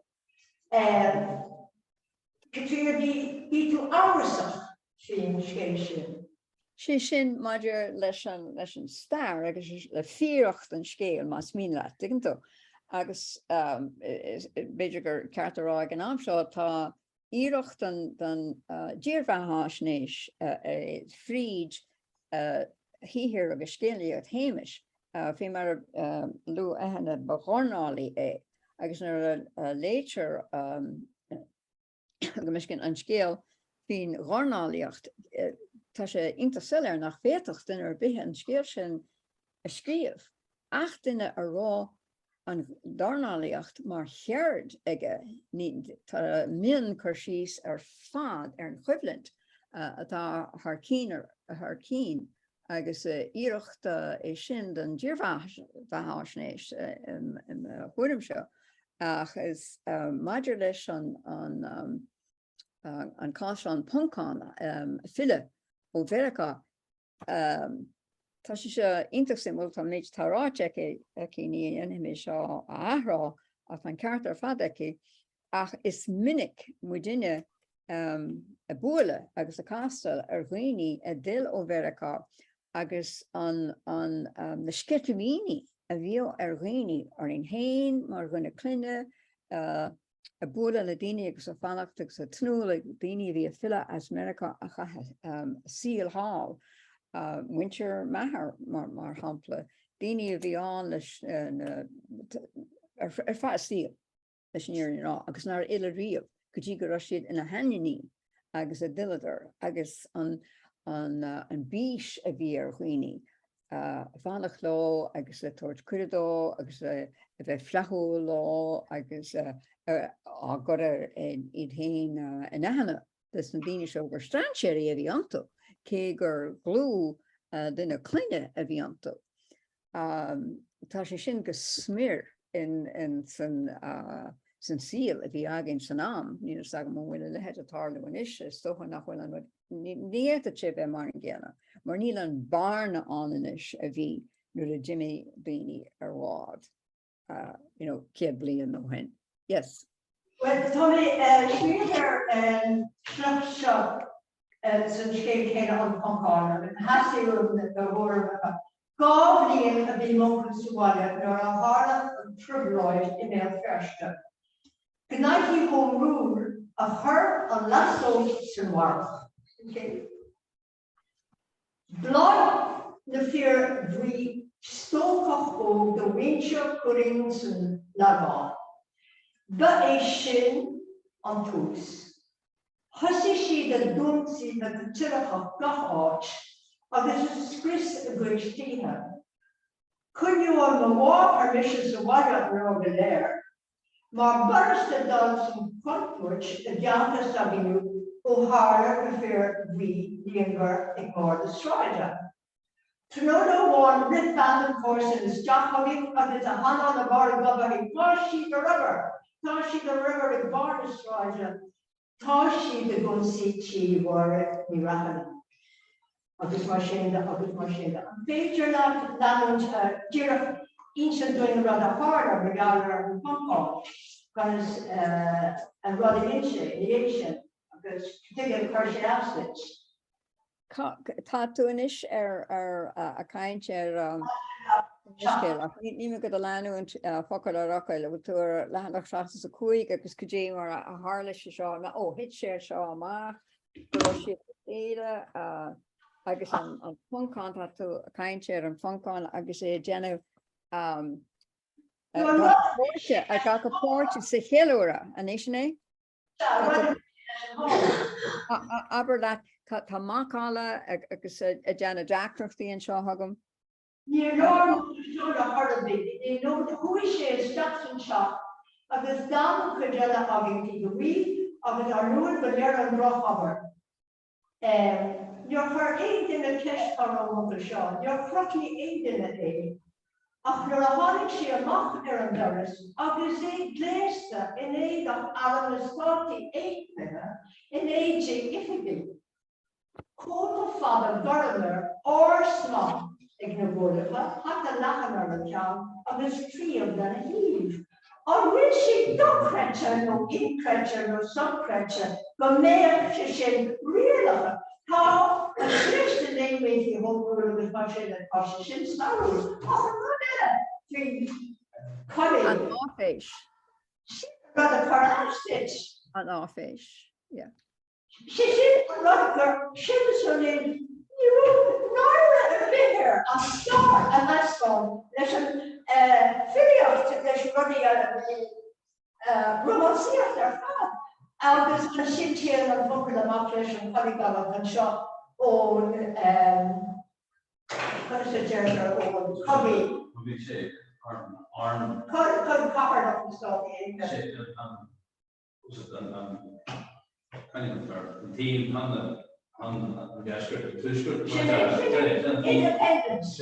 C: Katrina be to ourselves Shin.
D: She sin Major lesson star agus le fíocht an scéal mas mín le dignto agus beidir gur cartará an amseo tá íirecht den díormhaisnéis fríd híhir agus scéalaíocht héimis fé mar lú ahanana bagornálaí agus nar léitear go miscin an scéal hín gharnálaíocht tá sé intasile nach fétocht in bithe an scéal sin a scríomh. Ach duine a rá an darnálaíocht mar cheard aige tá mian chuir síos ar fad ar an chuimhlint atá th cín agus íirecht é sin den díormhaisnéis chuirm seo ach is maidir leis an cáis an puncán Féile ó Mheiriceá tá sé se intach sin bhfuil tá méid táráte ní inhimimi seo a athrá a fan ceart ar fad ach is minic mu duine a buaile agus a castal ar ghaoine a dil ó Mheiriceá agus an na scitamíní a bhío ar ghaoine ar in héin mar gona cluine a buaile na daine agus a fannacht agus a tnúla daine bhí a Féile as Mheiriceá a chathe síl hall winter mahar mar hampla daine bhí an leis ar fa síl leis níir ná agus nar ile riamh go dtí go raibh siad ina hainaní agus a diladar agus an bís a bhí ar ghaoine fannach lá agus a tuairt cuireadó agus a bheith fleachú lá agus a go iad hain in ahanana dus na daine seo gur strandséirí a bhí antu cé gur glú duine cluine a bhí antu. Tá sé sin go smir in san síl a bhí agin san am, ní sag mo bhfuil lehead atála bhain is stocha nach bhfuil an níta sé bheith mar an ggéanna, mar níl an barna anis a bhí nuair a Jimmy Beanie ar bhád, céad bliain nó hen. Yes.
C: Well, Tommy, sníir seo san scéil chéile an Pancána, hasí na bhór gá bliain a bhí móchan súáile nar an hála an tribhráid I mé ferste. Gnaithí ó rúr a chur an lasó san bharach. Bláid na fear bhrí stócach ó do bhainteoch cuireann san leagáin. Ba é sin an tús. Thosaigh siad a dúnsaí na go tíreachach gach áit agus is scris a gcuid títhe. Cuinniú an na bhád ar mis sa bhaile ar go léir, mar barasta dal san contúirt a deantas a bhíú ó hála go fear bhí líongar ag mór de sráide. Tróda bháin rit ban an cóirsa is deachchaigh agus a hana na bar gobaigh tá siad a rubber. Tá siad a rubber ag bar de sráide. Tá siad a gcunsaí tí bhra ní rachana. Agus mar sin agus mar sin. An féidir leanúint díreach inse doing rud a hála me gáil ar an Pancán, agus an rud a inse, sin, agus tuige chuir sé abstit.
D: Tá tú inis ar a caint ar ní me go a leanúint focail a rocail a túair lehanach seachtas a chuig agus go dé mar a hála se seo ó hit sé seo amach go si éile agus an Pancán tá tú a caint ar an Pancán agus é déanamh a ga go póirte sa chéúra a néisina aber le tá mácála agus a déanana deachtrachtaí an seo thugam.
C: Níor nóir a thurabí, ní nó chuaigh sé isteach an seo agus dá chu déile agin go bhí agus ar nuair go léir an brochabar. Níor chuir éon duine ceist ar an go seo, níor chrochaí éon duine é. Ach nuair a tháinig sé amach ar an doras, agus é gléasta in éad ach na státaí éitmithe in éide ifigí. Cóta fada gorannar smá ag na bhólacha, hat a lachan ar an ceann agus tríomh den a híomh. An bhfuil si do creite nó increite nó subcreite go méoch sé sin rialacha. Tá an tríiste néimhéí hógúil agus mar sin an páiste sin starú. Ach an rud eile
D: An áféis.
C: Si rud a chu abstit.
D: An áféis, yeah.
C: Si sin an rud gur sin san in náire a bhíthir an stáir a meascán leis an filiocht leis rudí romansíocht ar fad. Agus an sin tíal an focail amach leis an choigh an seo ón chuir sé dearnar ón chogaí.
A: Bhí sé arm.
C: Chud cabhar nach an stáí.
A: An team
C: Independence.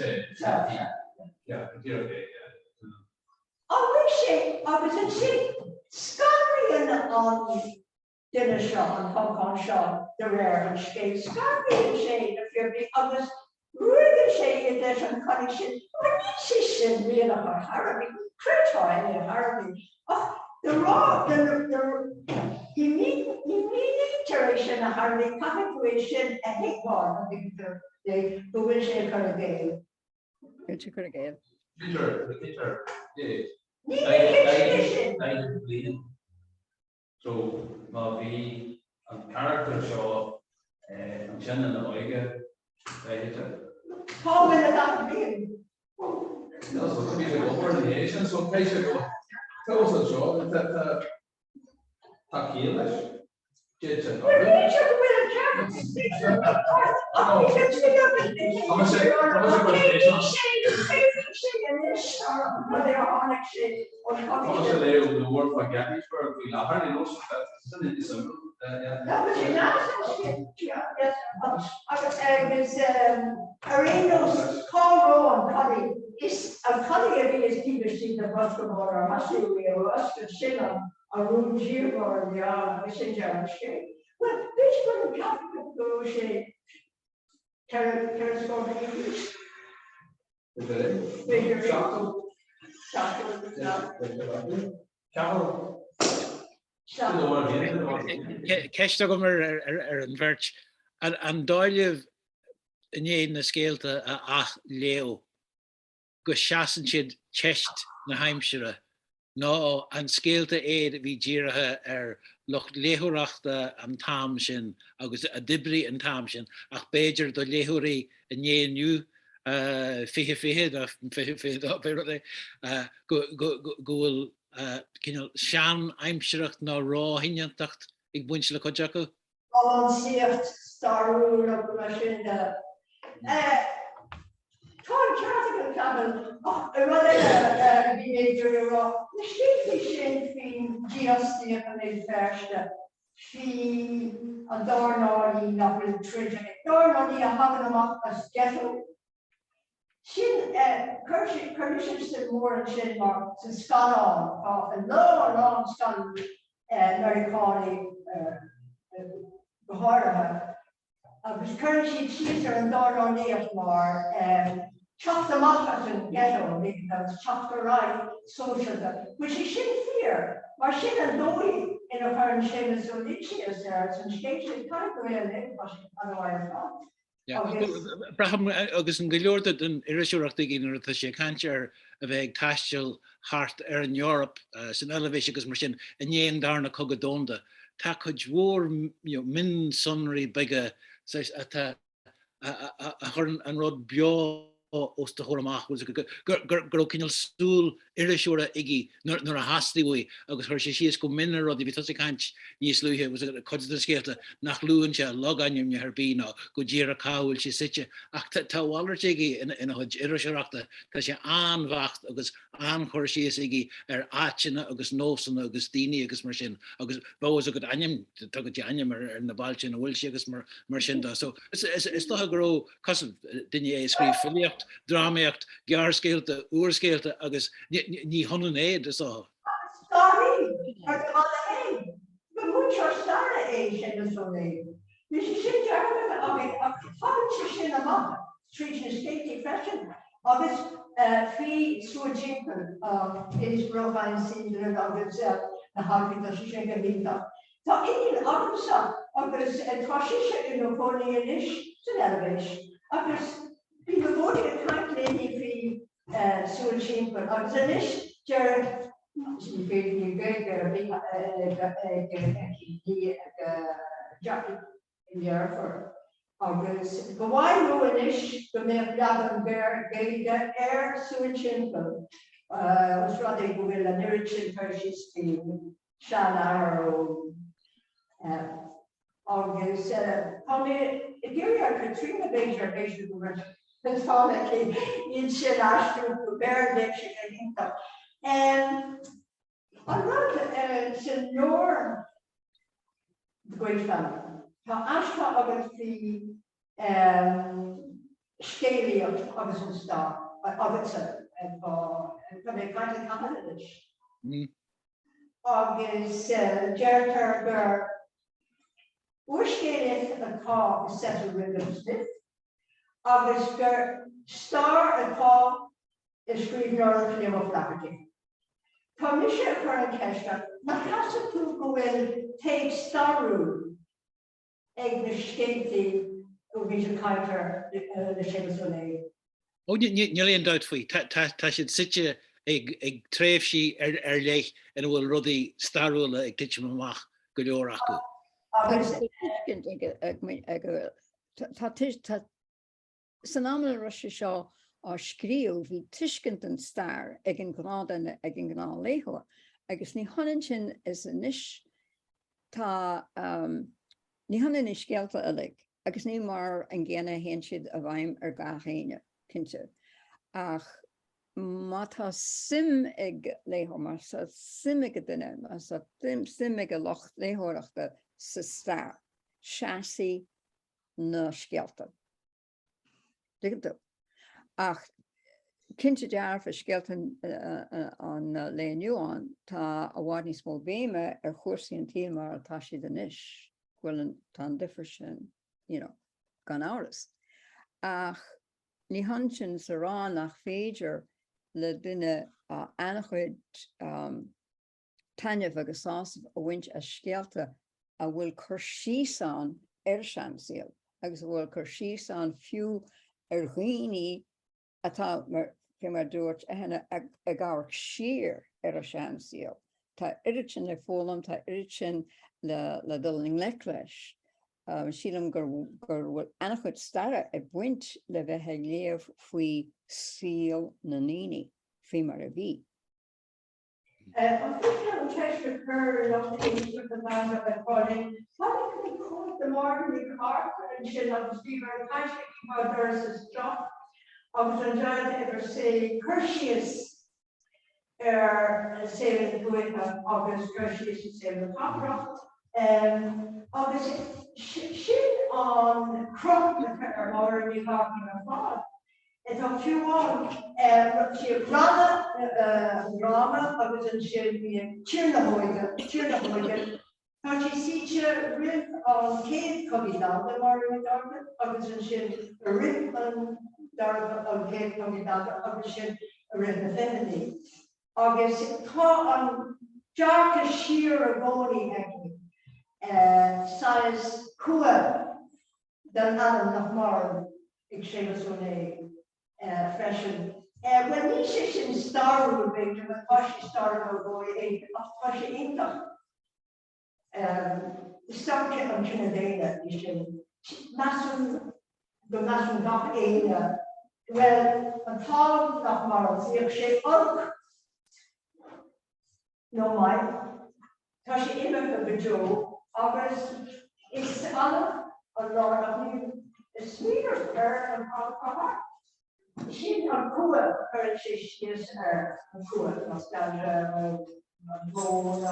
A: Yeah, okay.
C: I wish I was in Scoil on dinner shop and Hong Kong shop, the rare and Scoil. Scoil shade if you're big. I was really shade that and connection. What is this real Arabic? Critoy in Arabic. Oh, the raw, the unique iteration of Arabic contribution and hate one. I think the wish I could have gave.
D: Which you could have gave.
A: Peter, so, we character show and Jen and the Oiga,
C: How will that be?
A: no, so could be the coordination, so basically, tell us a show that Takielish, Kitchen. The word for Gettysburg, we hardly know that in December.
C: No, but you're not. Yes, I was Arenos, Carl and Cuddy. Is a Cuddy of his people see the bus from water, has to be a rust of Shillam, a room gym or the messenger. Well, this one Catholic go say, Terrascope English.
B: Ceiste go mar an bhirt an dáileh iné na scéalta ach leo go seaan siad teist na haimsere ná an scéalta éad bhí díirithe loch léthúireachta an tam sin agus a dibrí an tam sin ach béidir do léthúirí iné nniu fihe gohfuil sean aimseacht ná rá hinneantacht ag buint le codeacu?
C: On sicht starú le sin Tá travel behavior na sin fin GST an é ferste fi an darnáí nach tri darnáí a hagan amach as ghetto. Sin Curtis mór an sin mar san Scoil an lá Scoil Americánaí gohardathe. Agus currently she's an darnáí mar chopped amach as an ghetto, maybe that was chopped right social, which is sin fear. Mar sin an dói in a current sin as so litchi as there, so she kind of really live, but otherwise not.
B: Braham agus an goleorta den irisúachta gin tá sé cantear a bheith taisteal hart an Europe san elevation agus mar sin a néon darna cogadónda. Tá chud mhór min sunraí bige a chur an rud beo os de choramach was gur cinil stúl irisúra igi nar a hastíhui agus chuir sé sios go minar rud i bhí tusa caint níos luúthe was a chuid na scéalta nach luúin se loganim ne harbína go ddíar a cáil sé site ach tá bhhailrt igi ina chuid irisúachta tá sé anhacht agus an chuir sios igi áitina agus nósanna agus daoine agus mar sin agus bhs a go aim tugad aim ar na bailte na bhfuil sé agus mar sin dá. So is tá go cosm duine é scríb filiocht Dramaíocht, gearscéalta, uarscéalta agus ní honan éad is á.
C: Sorry, ar cála é. Go mútear starna é sin is ó é. Ní sé sin dearmad a fáil sé sin amach, trí sin stéití freisin. Agus fí suaidíochar is brochain síndra agus na hábhí sé sin go bhíta. Tá inon agamsa agus táisiise in ócónaí inis san elevation. Agus Bhí go bhór a caiint léí fí súil timpeall agus inis dearad ní féidir ní gaige Jackie in dearfar. Agus go bhhainú inis go mé lead an bear gaige súil timpeall was rud é go bhfuil an irid timpeall sí sean ó agus tá mé i ddíir Katrina Baker éisiú go It's probably in shit to bear addiction and income. And I'm not senior the great family. Tá aspa agus the scéalaíocht agus an star agus tá mé caiint an Canada. Agus deirtar gur uair scéalaíocht atá is set a rhythm Smith agus gur star atá is scríbhneoir an cléim of Flabberty. Tá mi sé chur an ceiste na casa tú go bhfuil teag starú ag na scéaltaí ó bhí an caiintear na Shéamuis ó Néill.
B: Ó níl doubt faoi, tá siad site ag tréimh sí leith in bhfuil rudaí starúla ag tiite amach go leor acu.
D: San amla Russia seo á scríomh hí tuiscint an star ag an gnáda ag an gná léthóir, agus ní hanan sin is inis tá ní hanan is scealta ulig, agus ní mar an ggéana héan siad a bhaim ar gachéine cinnte. Ach má tá sim ag léthóir mar sa sim ag a duine, mar sa sim ag a locht léthóireachta sa star, seasaí na scealta. Ach, cinnte dearfa scealtan an léonúán tá a bhhaid ní smó béime ar chuirsaí an tíl mar atá siad inis bhfuil tá difar sin, gan áras. Ach, ní han sin sa rá nach féidir le duine annachchuid tainneamh agus sásamh a bhaint a scealta a bhfuil chur síosáin ar seamsaíoch, agus bhfuil chur síosáin fiú ar dhaoine atá mar dúirt ag áhar siar ar a seamsaíoch. Tá irid sin le fólam, tá irid sin le dulling le leis. Sílam gur bhfuil annachchuid stara a bhaint le bheithe léamh faoi síl na níní fé mar a bhí.
C: An an treasure her not the man of the calling. What can we call the morning car and she loves to be very passionate about versus job. I was enjoying ever say Curtius say the way of August Curtius say the opera. Obviously she on crop or already talking about. It's a few on she drama agus an sin bí tíirna Tá she see rith an céad cogidalta mar agus an sin a rith an darfa an céad cogidalta agus sin a rith na feminine. Agus tá an dearta siar a bhónaí ag sais cua den Adam nach mar ag Shéamuis ó Néill. Freshen. When we session started with Victor, but Pashi started with boy, Pashi Inta. The start on Trinidad, you should. Masun, the Masun Doc Ada. Well, a tall Doc Marls, if she up. No, my Pashi Inta for the Joe. August is on a lot of you. It's sweeter her and our she on cool purchase is cool nostalgia bone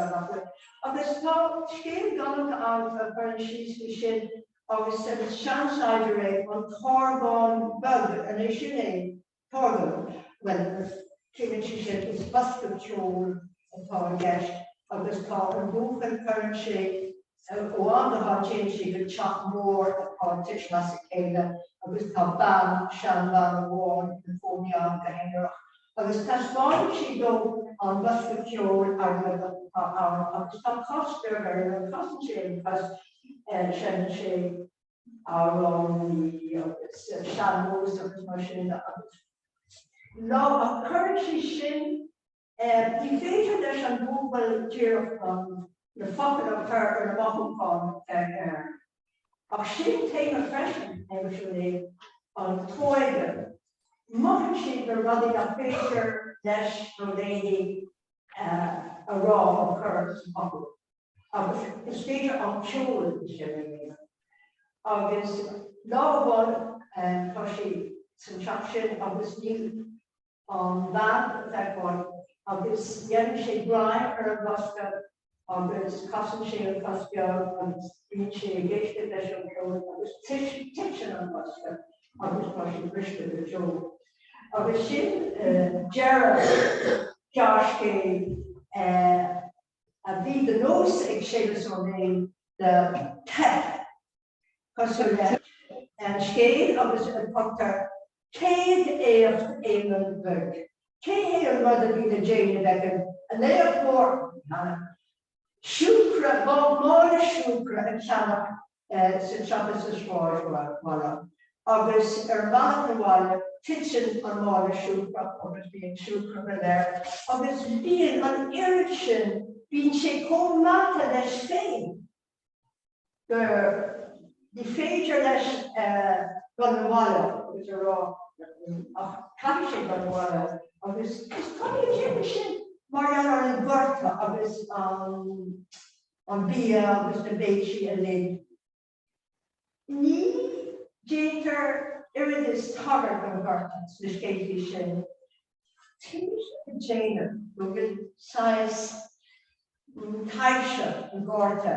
C: of this top scale gone out of purchase machine of a shansider on Torgon bug and issue Torgon when the is bus control and power guest of this called and move and currency. One of our change she could chat more politician as a Féile agus tá ban sean ban bháin na fónián go héireach. Agus tá sáin si dó an bhascaitiúil agus tá costar ar an costan sé agus sin sé árán Shéamuis agus mar sin agus. Lá a currency sin ní féidir leis an bhúbal tíreach an the fucking of her and the bottom from she take a freshman eventually on toilet. Much she the running a picture dash for lady a raw occurs of the speaker of children. August law one and she construction of this new on that one of this young she blind or Alaska. agus casan sé an cosbeag agus bhíonn sé géiste leis an ceol agus teaching an cosbeag agus tá sé brisce go Joe. Agus sin Gerald Joshke a bhí the nose ag sélas ó Néill the tech cosbeag and Scoil agus an poctar céad éocht éimean bhug. Cé an rud a bhí na Jane began a léamh mór siúcra, mála siúcra an cheannach sa trapas sa sráidhla. Agus bhain bháile titin an mála siúcra agus bhíon siúcra go léir. Agus bhíon an irid sin bhíonn sé comhmata leis féin. Gur the féidir leis gan bháile agus a rá ach cai sé gan bháile agus is cai sin mar an gharta agus an bia agus na béisi a lé. Ní déantar irid is tagart an gharta na scéití sin. Tíos an déanamh go bhfuil sais caiise an gharta.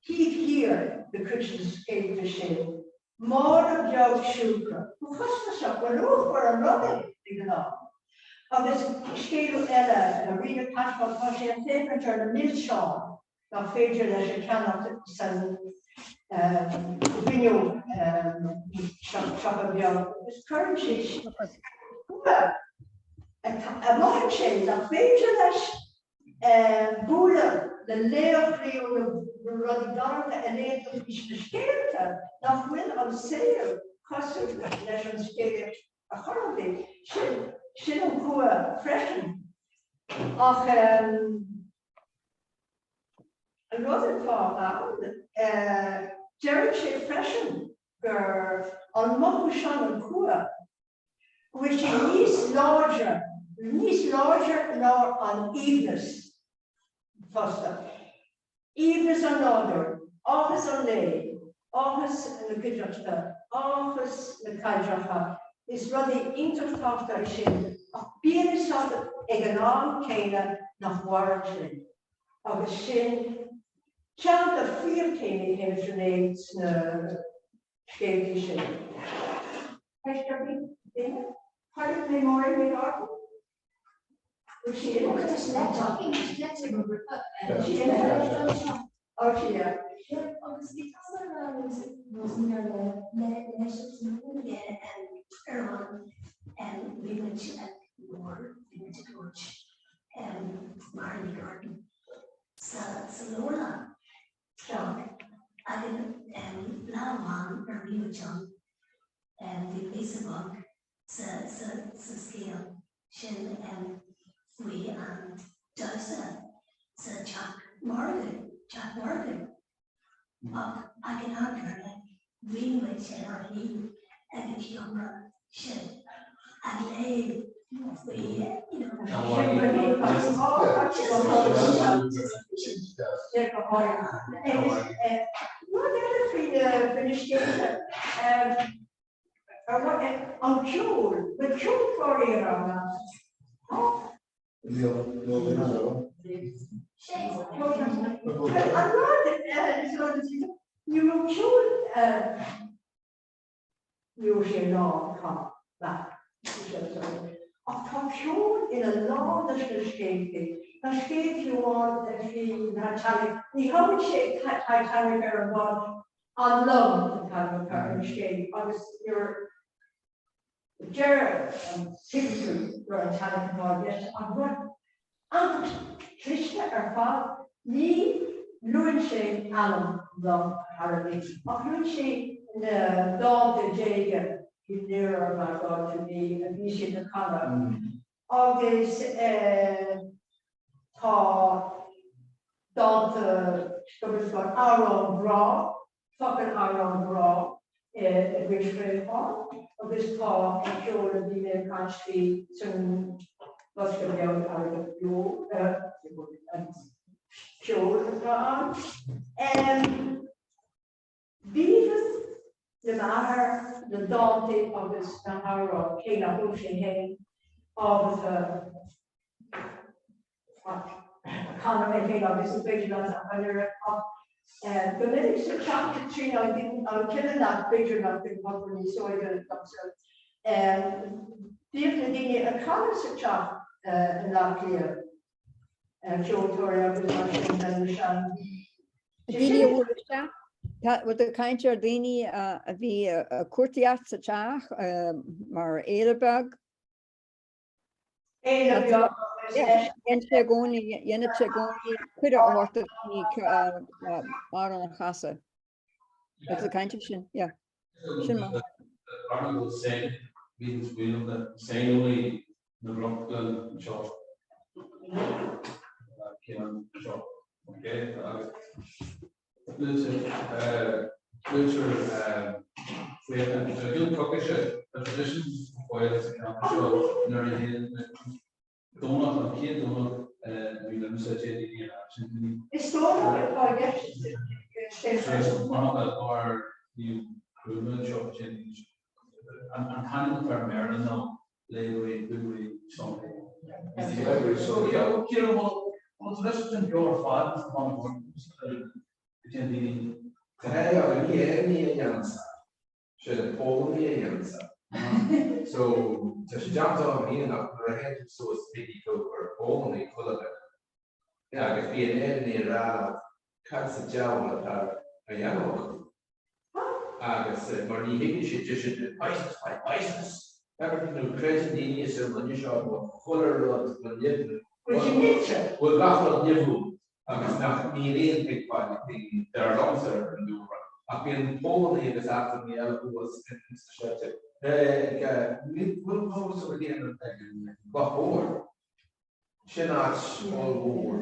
C: Here the Christians gave the shame. More of your sugar. Who cost the shop? Well, look for a running, you know. Of this scale Ella, a reader passport, Toshi and temperature, the mill shawl, the failure that you cannot send video shop of your currency. A lot of change, a failure that Buddha. The leervriel radicaal en leert is beschermd. Dat wil aan zeer kosten lees een skeer a holiday. Shin een goede freshen. Ach een rode taal aan. Jerry she freshen gur on mokushan een goede. Which is larger nor on eveness. Fosta. Eveness an order, office an lay, office na gidrachta, office na kaidracha is ruddy interfactor sin of being shot ag an arm céine nach warchlin. Agus sin chant a fear céine hemsrenéid na scéilí sin. Heistar bí part of memory we are. Oh, yeah.
E: Obviously, was near the nations and we went to more coach and Marley Garden. So Lola, John, I didn't Lawan or Rio John and the Facebook, Scale, Shin and we and Joseph, Jack Morgan. I can have her read which are you and the camera should and lay we
C: on June, the June for you should you should not come back. Of control in a law that is escaping. Escape you want that he Titanic. The whole shape Titanic are about on love Titanic and escape. Obviously your Jared citizens were Titanic about yes on what and Krishna or Father Lee Luin Alan love Harry. Of Luin the dog the Jagan. Nearer my God to me, and we should have color. August, don't our own bra, fucking our own bra, which very far. August, and sure the dinner country, some what's going to be out of you, sure, and beavers. The matter, the daunting of this Sahara, Kena Ocean of the economy thing on this big ones under the minutes of chapter 3 I didn't I'm killing that bigger than the company so I did themselves the economy of chapter in that clear Victoria
D: Dini úriste, wat de kaintje dini vi kurtiat sa teach mar Eilebeg. Yen se goni, kuda orta ni mar an chasa. It's the kaintje sin, yeah. Sinma.
A: Probably will say, means we know that saying only the rock shop. Okay. We have a cookish tradition for it. Donut and kid donut. We learn such a
C: it's donut I guess
A: or you improvement shop change and handle for Maryland now labor something. So yeah, what's this in your father on
F: so she jumped on me and her head so sticky for only full of it. Yeah, if be an enemy around, cuts the jowl at her a yellow. I said, Marnie, maybe she just did biceps. Everything no crazy genius and when you shot fuller of the living. Well, that's what you it's not me in big part thing. There are lots of new. I've been Poland this afternoon who was in the shelter. We'll go to the end of the thing. But over. Shinach all over.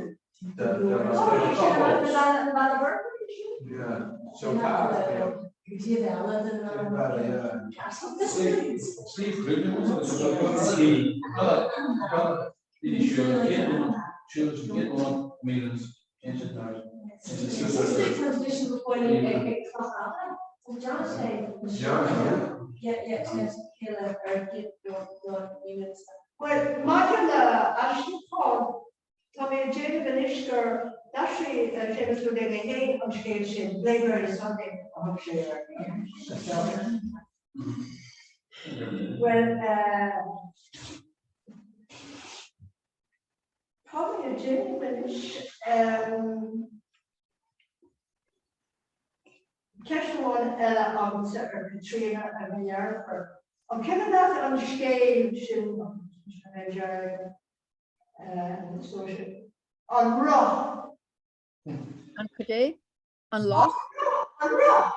F: Yeah. So fast.
A: Steve Gruden was Steve. Sure, get one meetings.
E: Transmission before you get John said, yeah, kill or get your units.
C: well imagine Ashton Paul Tommy Jacob and Ishker actually famous for their name on station labor is something of share. Well probably a Jacob and Ishker catch one on Katrina and Yarford. I'm kind of that on stage social on raw.
D: On Kuday, on Loch,
C: On raw.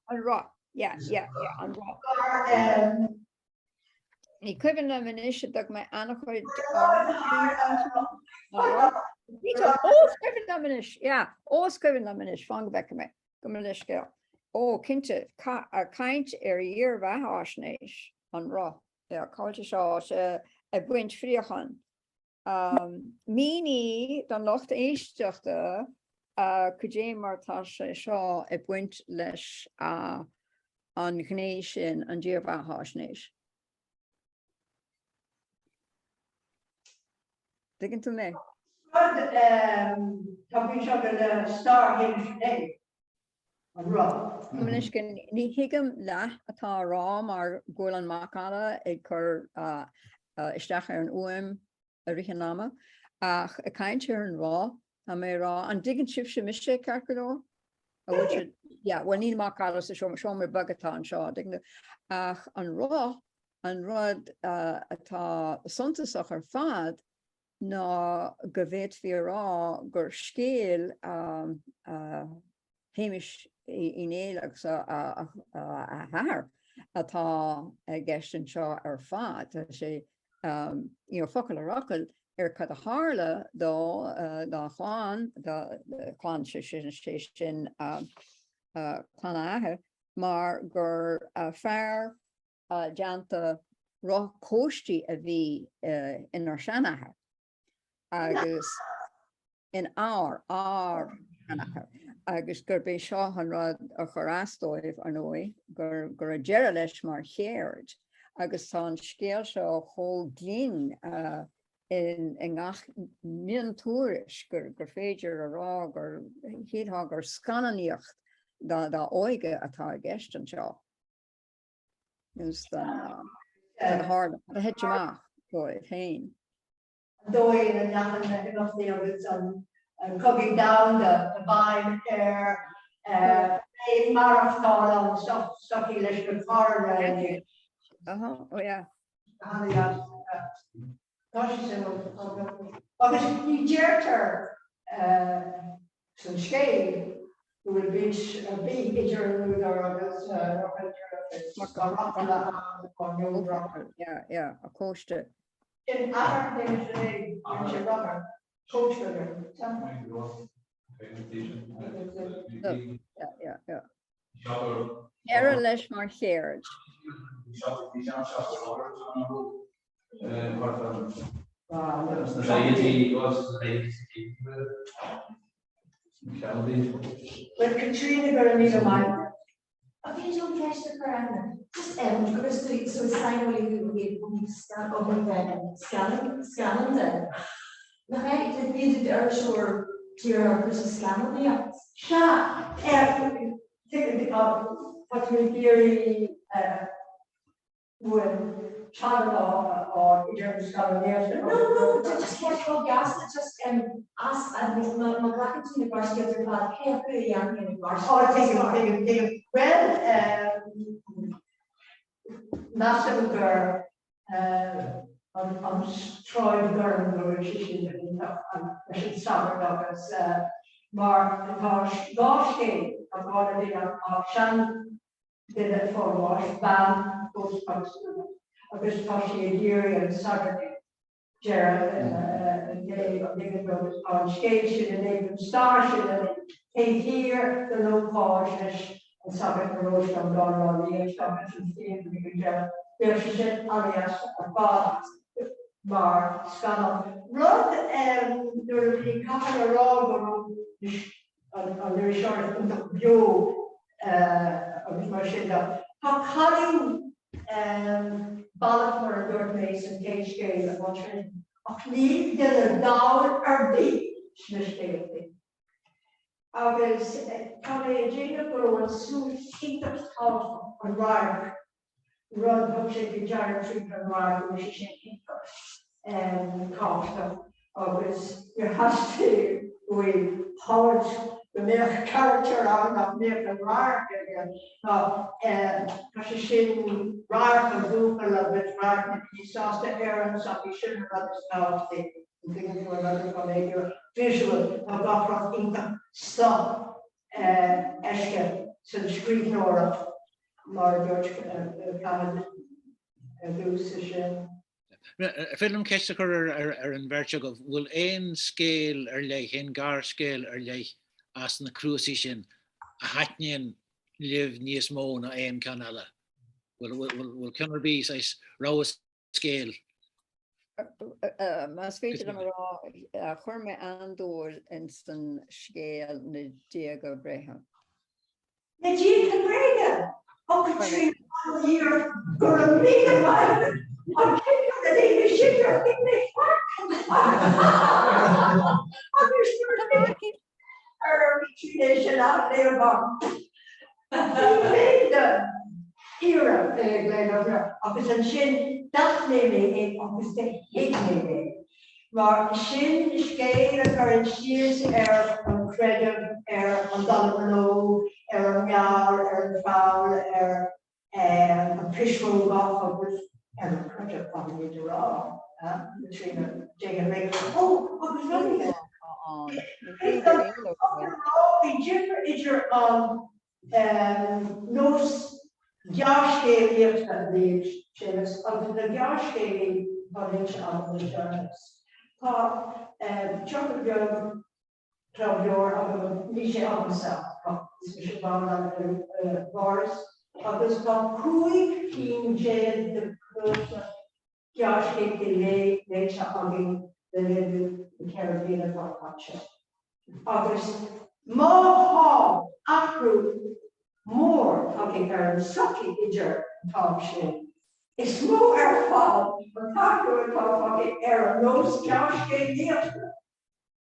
D: on Rock. Yeah, on Rock. Ni kuiven na manish dag my anachoid. Skriven na manish, yeah. Skriven na manish. Fang back me. Gumanish girl. Kinte a kind year va hasnish on Rock. Yeah, culture shot a buint friachan. Mini dan locht eistchte kuje martashe shaw a buint lesh on gnation and dear va hasnish. Digging to me.
C: Talking the star here today. On Rob.
D: Communiscan ni higam la atá rám ar golan macala ag cur isteach ar an uam a richanama ach a kaint ar an rá a mé rá an diggin sib se mishe carcador a which yeah well ní macala sa show me bagatá an seo digna ach an rá an rud atá suntasach ar fad ná go bhéit fi rá gur scéal Hamish in Néill agus a haar atá gestin seo ar fad sé focail a rockil cad a hála dá chláán chláán sin chláán athe mar gur fearr deanta rá cóistí a bhí inar seanathe agus in ár seanathe. Agus gur bé seo an rud a chorástóibh an ói gur a deire leis mar chéard agus tá an scéal seo chó glín in ngach mian túris gur féidir a rá gur híthá gur scannaíocht da óige atá gist an seo. Nus dan hard a het amach go hain.
C: Dói and nothing enough there was coming down the vine there. Marathon on stuff he lives with foreign.
D: Oh yeah.
C: Gosh, because he jerked some shade who would reach a big picture
D: Yeah, of course.
C: In our days today, rubber, coach sugar.
D: Yeah. Era leis mar chéad.
C: But Katrina got a meter mine.
E: I think you'll catch the current. Just go straight so finally we start over the scanning then. The fact that we did our sure tier versus scanning the
C: Shot what we theory when child or German scholar
E: no, just catch all gas, just ask and my black university of the class, hey, pretty young university.
C: Oh, I think well, massive girl, on Troy girl, I should stop it as Mark, gosh, I'm going to be a Shan did it for wash, ban, goes back to a bit poshy a year and Saturday. Gerald, they go on station and they can start and they here, the low cautious and Saturday road from Don on the edge of it and Steve, there she said, alias, a bar, Scannell. Rod, there will be a couple of road on the short of the view of my shinda. How cutting Baltimore and North Mason, Cage Scale, and watching a lead dinner down or deep. I was coming in Jacob and soon kicked up house on Ryan. Run up shaking giant tree from Ryan, which is shaking and cost. I was you have to we hold the mere character of mere Ryan again. Because you see Ryan and Google of it, Ryan, he saw the errands of he shouldn't have understood the thing for another for visual of opera income stop Eske so screen Nora George Canada
B: Film Kestaker an virtue of will ein scale lei hen gar scale lei as na cruise sin a hatnian live níos mó na ein canala. Will Connor be size raw scale.
D: Mas féidir am rá chuirme andúir in san scéal na Diego Breha.
C: Na Diego Breha? Oh, Katrina, 1 year, go to meet him, I'm taking the name of sugar in this park. I'm just tradition out there about. He made the era, agus an sin dat mé agus de hé mé. Maar sin is géir an sies an credit an dollarlo, an jaar, an foul, an fishful golf agus an credit on the raw. Between Jane and oh, what was running it? Nos Joshgate and the Chillis of the Joshgate college of the journalists. Chocolate Young Club Your of Nisha of himself, Bishop Boris, of this called Cooey King Jade the Joshgate the nature of the Caribbean of Rockpatcher. Others more Afro more talking sucky ijer talk shit. Is more ervaring, want daar door het al van er los Josh geen leer.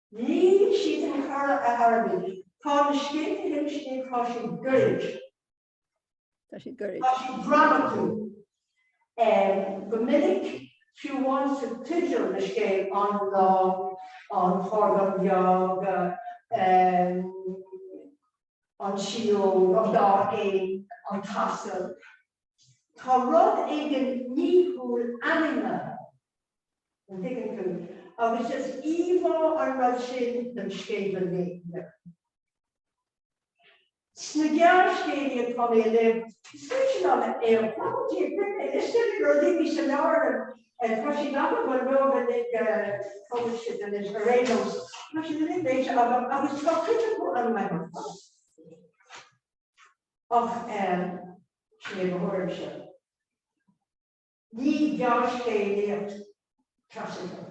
C: Nee, she's in her Arabic. Van scheen hem scheen van she courage.
D: Dat is goed.
C: Van she drama and Dominic, she wants to teacher the scale on law, on Horgan yoga, on Shio, on Darking, on Tassel. Rod again Nihul Anima. And thinking to, I was just evil and Russian than Skaven name. Snagjar Skaven from a live, switching on the air, property, it's still a Libby Sonar and Russian up on Roman fellowship and his Arenos. Russian invasion of I was so critical on my own. Of Shaven Worship. Ní garscéile is garscéile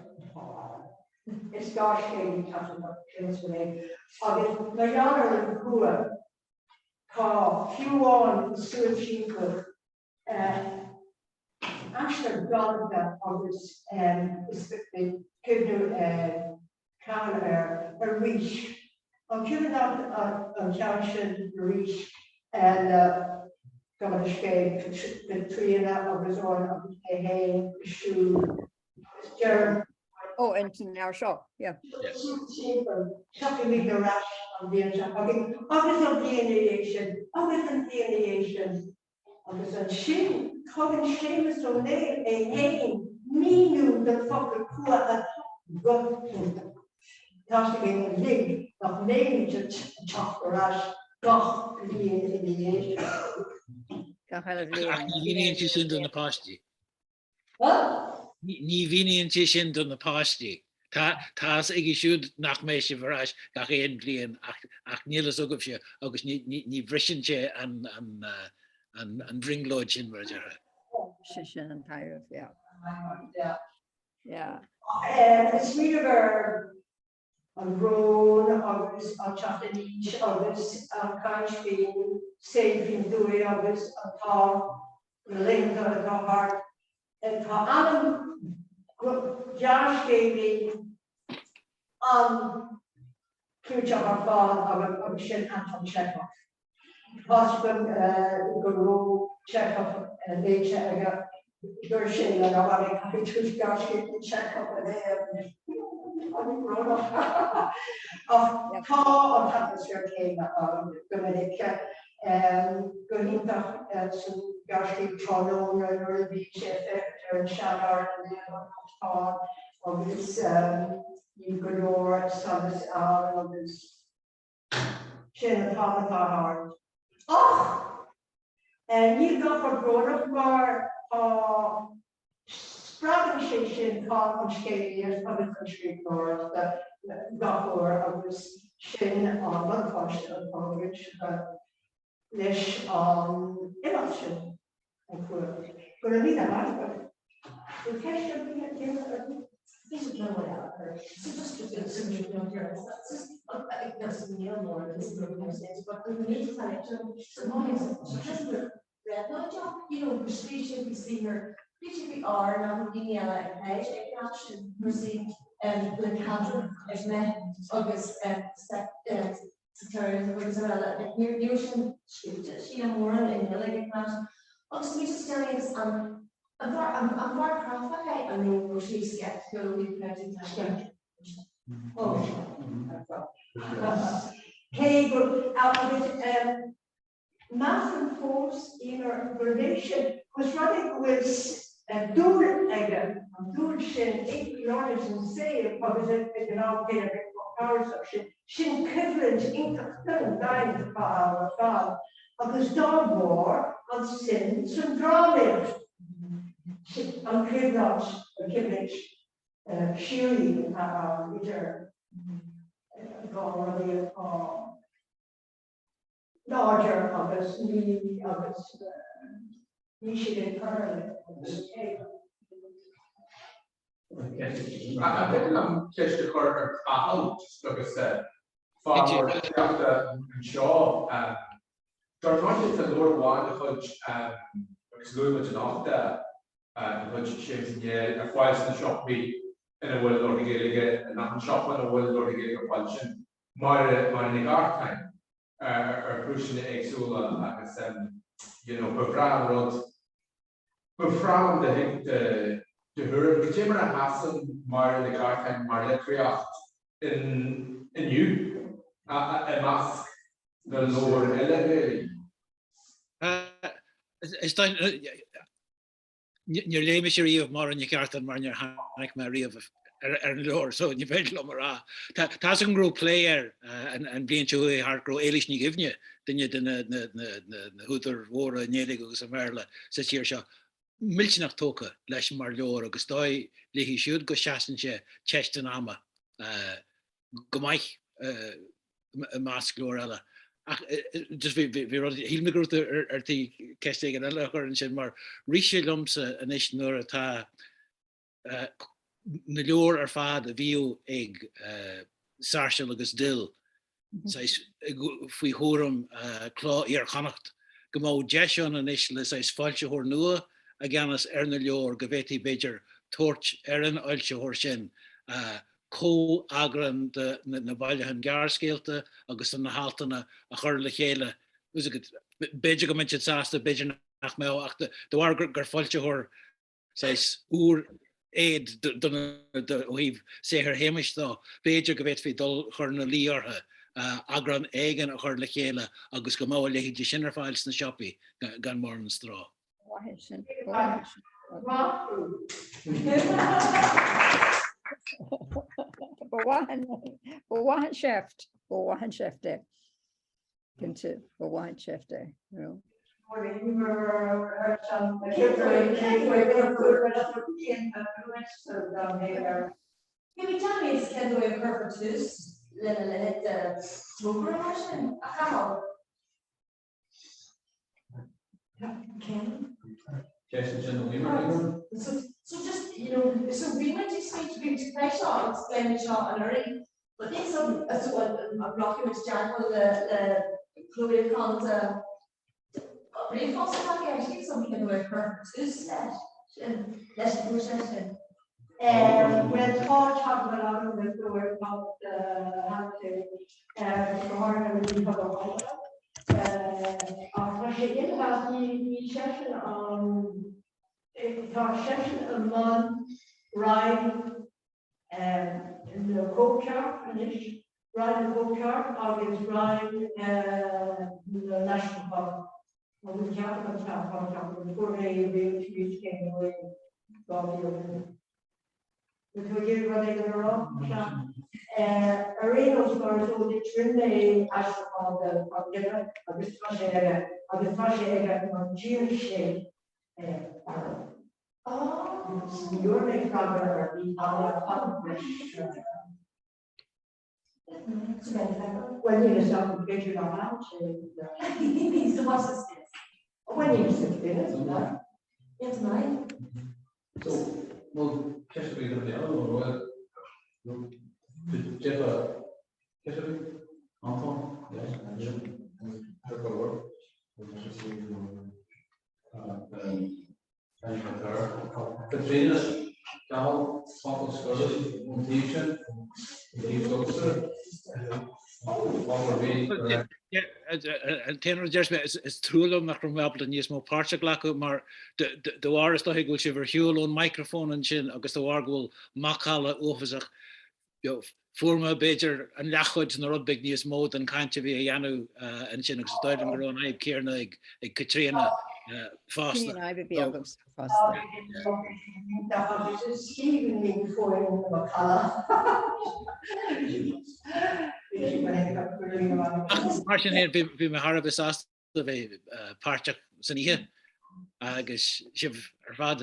C: Agus na janar an cua cá fiúáin suúil sífur Ashtar Galga agus is cibnú Cavan a rís. An cibn an Johnson rís and Governor Skate, the Triana of his own, of the hay, the shoe, Jeremy.
D: Oh, and in our shop, yeah.
C: Something with the rash of the ancient. Okay, August of delineation, August and Shin, Cogan Seamus so Néill, a hay, me knew the fucking poor at God. Tasking a lig of Néill to chop the rash, God, delineation.
B: Ní sin don na pastí.
C: What?
B: Ní víon sin don na pastí. Tás igi siúd nach mééis se bharráis gach éon blion ach nílas agah se agus ní bhrisin sé an bringlóid sin mar deartha.
D: Sin an tairh, yeah.
C: Yeah.
D: Yeah.
C: It's really an Rhone, agus an Chattaníis, agus an Canspin, Saint Dúi, agus an Tá Linda an Tá Hart. And Tá Adam Jarscéili an Cúteach ar fáil agus sin Anton Chekhov. Hasbun go ró Chekhov léite aga gur sin an bhhaigh chuis Jarscéili Chekhov Tá an tapasir céime Dominic go hintach san Jarscéili Trónón ar bhí sé feictar an Seanar an tá agus ní go leor agus agus sin an tápatá hart. Och! Ní gafar brónach mar Spragan sé sin tá an scéir agus an scríbhór gafar agus sin an mantáiste an táid leis an ileachtain an cuair. Go a bhí a
E: He's a little out there. So just to get some new here, that's just that's the Néill more this is but we need to find some moments. So just the red no job, you know, we should see her. We are now looking at action mercy and the counter as met August and secretary was here usually Shéamuis and Néill class. August we just telling us I'm more proud. I mean, we're skeptical. We connected to
C: Oh, hey, good. Massive force in our relation was running with dual again, dual shin, 8 kilometers in say, because it can all get a bit more power suction. Shin equivalent in the 9 power fall. Because dog war on sin, some drawing. An céimhneáis an cibhneid siúí idir gáí láidir agus ní siad chuirla.
A: I think I'm just a quarter out, like I said. Farmer, an seo, George wanted to Lord one, which Louis was not there. which Shéamuis Néill Féile na Shéamuis in a bhfuil Lord Gaeilge nach an Seapan a bhfuil Lord Gaeilge Féile sin mar na gcarthain cruisina éagsúla agus befraam de huur go dtí mar a hasan mar na gcarthain mar le críocht inniu a measc na leor eile.
B: Is dat je lemes je rief maar in je kaart en maar je haak maar rief er loor zo je weet lo maar dat is een groep player en bleentje hoe je hard grow elish niet geven je dan je de hoe er woorden nederig zo merle zit hier zo milch nach token les maar loor ook stoi lig je should go chassentje chesten ama gemaich mask loor dus we hadden heel grote die kerstdag en alle en maar Rishi Lumse en is nur ta Neilll ervaarde wie ik sarcheligus dil zij fui horum kla hier gannacht gemo Jeshan en is zij falsche hoor nu aganas Neilll geweti beter torch erin alsje hoorsin co agran na bailile an garscéalte agus an na haltainna a chur le chéile was it beidir go minse sásta beidir nach mé ach de war gur fáilte thir sais úr éad ó híh séthir Shéamuis dá beidir go bhéit fé dul chur na líortha agran éigen a chur le chéile agus go máil leihí de sinar fáils na siopaí gan mór an strá.
D: Bewahan chef there. Into bewahan chef there. No.
E: Can we tell me it's kind of a purpose? Let smoker immersion. How? Ken. So just, so we went to speak to people to play shot, explain the shot and already, but then some, so a blocking which Jack was the Chloe called, really false attack, actually, something in the way purposes, let's push that.
C: When Paul talked about the word about how to foreign and the cover the session on session a month ride in the culture finish ride the culture August ride the national park. We can't put that park before they really came away. Because you're running around, arenas for so the trend actually on the on June you're making progress when you start to get your out,
E: He's the boss.
C: when you sit in
E: It's mine.
A: So, well, Keshe going to be other Jeff, Keshe, Anton, yes, Katrina, Cal, Scoil, Motivation,
B: en tenor is trúlum nach rom webel níos mó páirteach lecu mar de war is doigh goil si bhar hiúil ón microfón an sin agus de war goil machala uafasach forma beidir an lechuid na rud big níos mód an caiinte bhí a dhéanú an sin agus stoid an gurón aib céarna ag Katrina fásta. Mar sin héir bhí me Harbh as bheith páirteach san ihe agus sibh ar fad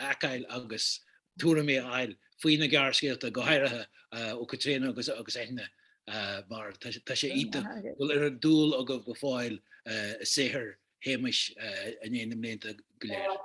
B: acail agus túra mé ail faoin na garscéalta go háirithe ó Katrina agus éithne mar tá sé ite bhfuil ar an dúil a go fáil séthir Shéamuis a dhéanam léanta go léir.